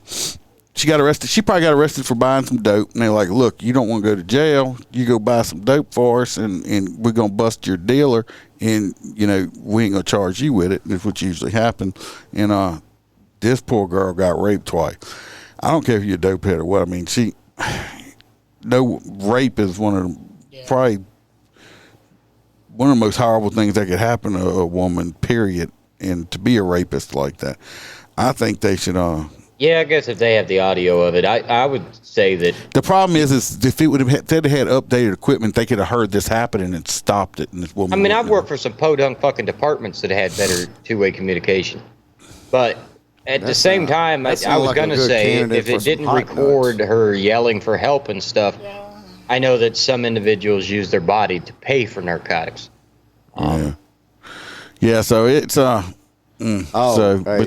she probably got arrested for buying some dope. And they're like, "Look, you don't want to go to jail. You go buy some dope for us, and we're gonna bust your dealer, and we ain't gonna charge you with it." That's what usually happens. And this poor girl got raped twice. I don't care if you're a dopehead or what. I mean, rape is probably one of the most horrible things that could happen to a woman. Period. And to be a rapist like that, I think they should. Yeah, I guess if they have the audio of it, I would say that. The problem is if they had updated equipment, they could have heard this happening and stopped it. And this woman. I mean, I've worked for some podunk fucking departments that had better two-way communication, but at the same time, I was gonna say if it didn't record her yelling for help and stuff, I know that some individuals use their body to pay for narcotics. Yeah, so it's but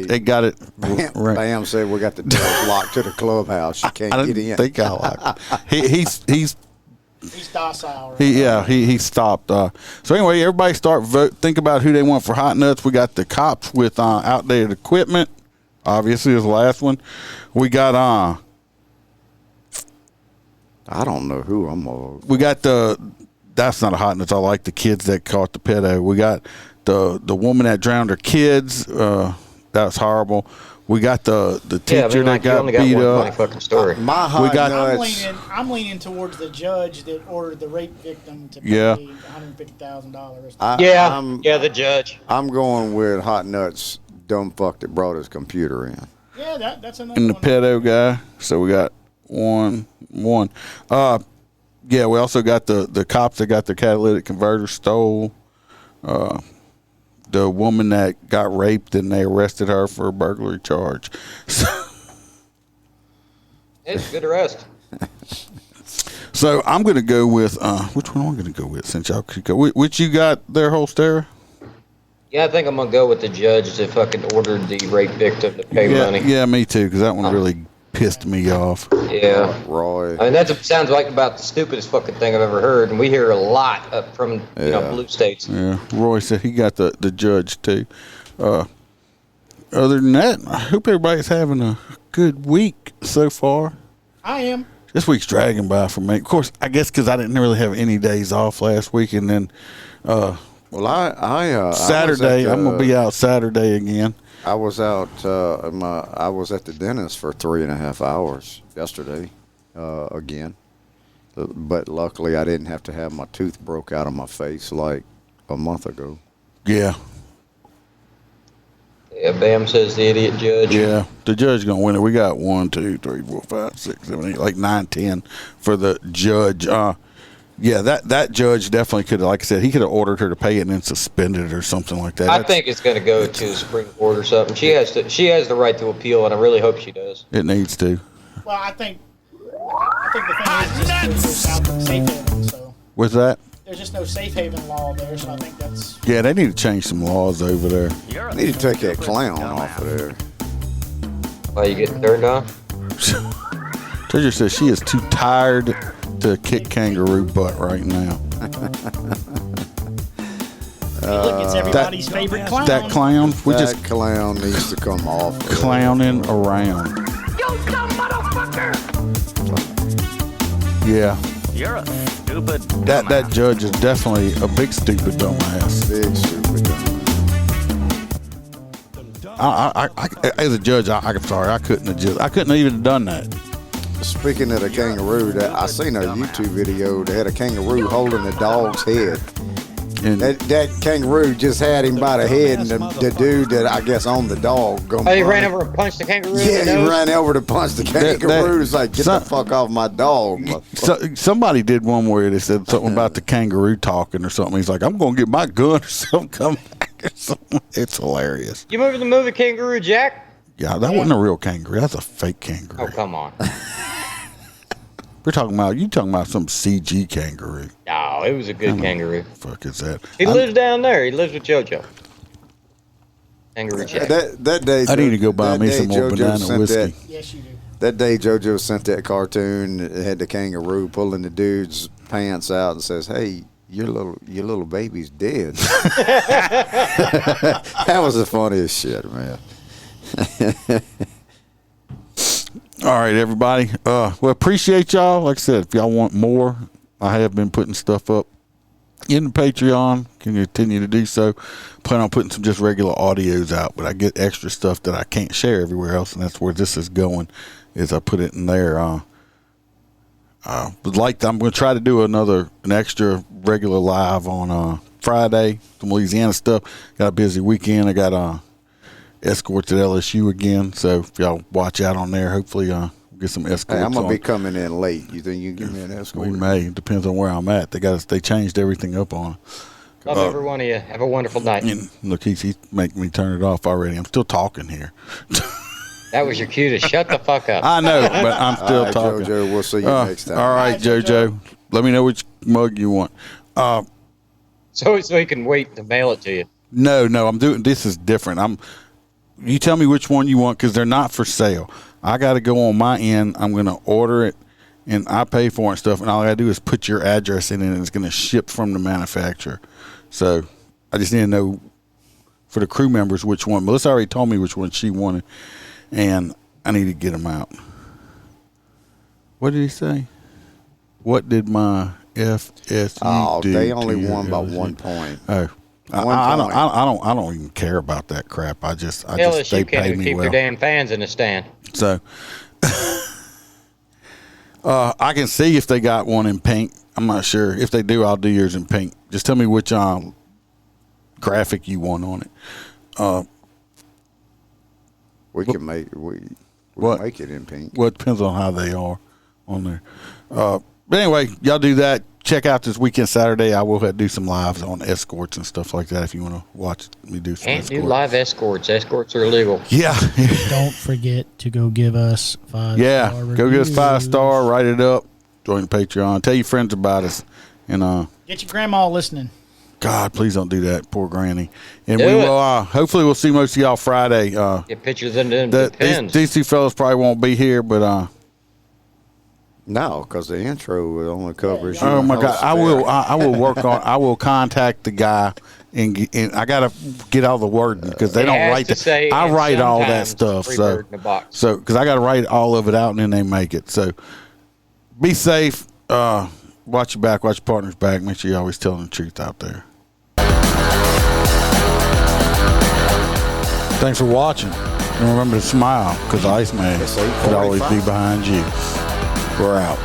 they got it. Bam said we got the doors locked to the clubhouse. You can't get in. I think I locked. He's docile. Right? He stopped. So anyway, everybody start vote. Think about who they want for hot nuts. We got the cops with outdated equipment. Obviously, is the last one. We got I don't know who I'm on. We got that's not a hot nuts. I like the kids that caught the pedo. We got the woman that drowned her kids. That was horrible. We got the teacher that got beat up. Fucking story. I'm leaning towards the judge that ordered the rape victim to pay $150,000. The judge. I'm going with hot nuts. Dumb fuck that brought his computer in. Yeah, that's another And the one. pedo guy. So we got one. We also got the cops that got their catalytic converter stole. The woman that got raped and they arrested her for a burglary charge. It's a good arrest. So I'm going to go with which one am I going to go with? Since y'all could go, which you got there, Holstera? Yeah, I think I'm gonna go with the judge that fucking ordered the rape victim to pay money. Yeah, me too, because that one really pissed me off. Yeah, Roy. I mean, that sounds like about the stupidest fucking thing I've ever heard, and we hear a lot from blue states. Yeah, Roy said he got the judge too. Other than that, I hope everybody's having a good week so far. I am. This week's dragging by for me. Of course, I guess because I didn't really have any days off last week, and then Saturday I'm gonna be out Saturday again. I was out. I was at the dentist for 3.5 hours yesterday, again. But luckily, I didn't have to have my tooth broke out of my face like a month ago. Yeah. Yeah, Bam says the idiot judge. Yeah, the judge gonna win it. We got 1, 2, 3, 4, 5, 6, 7, 8, like 9, 10 for the judge. Yeah, that judge definitely could have, like I said, he could have ordered her to pay it and then suspended it or something like that. I think it's going to go to the Supreme Court or something. She has the right to appeal, and I really hope she does. It needs to. Well, I think the thing is just there's no safe haven. So What's that? There's just no safe haven law there, so I think that's. Yeah, they need to change some laws over there. They need to take that clown off of there. Why you getting turned on? Treasure says she is too tired to kick kangaroo butt right now. Look, it's everybody's favorite clown. That clown, That clown needs to come off. Clowning around. You dumb motherfucker! Yeah. You're a stupid. That judge is definitely a big stupid dumbass. Big stupid dumbass. As a judge, I'm sorry, I couldn't have even done that. Speaking of the kangaroo, I seen a YouTube video that had a kangaroo holding a dog's head. And that kangaroo just had him by the head, and the dude that I guess owned the dog. He ran over and punched the kangaroo. Yeah, he ran over to punch the kangaroo. It's like, get the fuck off my dog. Somebody did one where they said something about the kangaroo talking or something. He's like, I'm going to get my gun or something. Come back. It's hilarious. You remember the movie Kangaroo Jack? Yeah, that wasn't a real kangaroo. That's a fake kangaroo. Oh, come on. You talking about some CG kangaroo. No, it was a good kangaroo. Fuck is that? He lives down there. He lives with JoJo. Kangaroo Jack. That day, I need to go buy me some more banana whiskey. Yes, you do. That day, JoJo sent that cartoon. It had the kangaroo pulling the dude's pants out and says, "Hey, your little baby's dead." That was the funniest shit, man. All right, everybody. Well, appreciate y'all. Like I said, if y'all want more, I have been putting stuff up in the Patreon. Can continue to do so. Plan on putting some just regular audios out, but I get extra stuff that I can't share everywhere else, and that's where this is going. Is I put it in there. I'm going to try to do an extra regular live on Friday. Some Louisiana stuff. Got a busy weekend. I got escorts at LSU again, so if y'all watch out on there, hopefully get some escorts. Hey, I'm gonna be coming in late. You think you can give me an escort? We may. Depends on where I'm at. They changed everything up on. Love every one of you. Have a wonderful night. And look, he's making me turn it off already. I'm still talking here. That was your cue to shut the fuck up. I know, but I'm still all right, talking. JoJo, we'll see you next time. All right, JoJo. Let me know which mug you want. So he can wait to mail it to you. No, I'm doing. This is different. You tell me which one you want because they're not for sale. I got to go on my end. I'm going to order it, and I pay for it and stuff. And all I got to do is put your address in it, and it's going to ship from the manufacturer. So I just need to know for the crew members which one. Melissa already told me which one she wanted, and I need to get them out. What did he say? What did my FSU do? They only won by 1 point. Oh. I don't even care about that crap. They LSU can't pay even me keep well. their damn fans in the stand. So I can see if they got one in pink. I'm not sure. If they do, I'll do yours in pink. Just tell me which graphic you want on it. We can make it in pink. Well, it depends on how they are on there. But anyway, y'all do that. Check out this weekend Saturday. I will do some lives on escorts and stuff like that if you want to watch me do some Can't do live escorts. Escorts are illegal. Yeah. Don't forget to go give us 5-star reviews. Go give us 5-star. Write it up. Join the Patreon. Tell your friends about us. And get your grandma listening. God, please don't do that. Poor granny. And Do we it. will. Hopefully, we'll see most of y'all Friday. Get pictures in the pins. These two fellas probably won't be here, but No, because the intro only covers you. oh my God, I will work on. I will contact the guy, and I gotta get all the wording because they It don't has write to say, I and write all that sometimes stuff. Freebird in a box. So because I gotta write all of it out and then they make it. So be safe. Watch your back. Watch your partner's back. Make sure you're always telling the truth out there. Thanks for watching. And remember to smile because Iceman could always be behind you. We're out.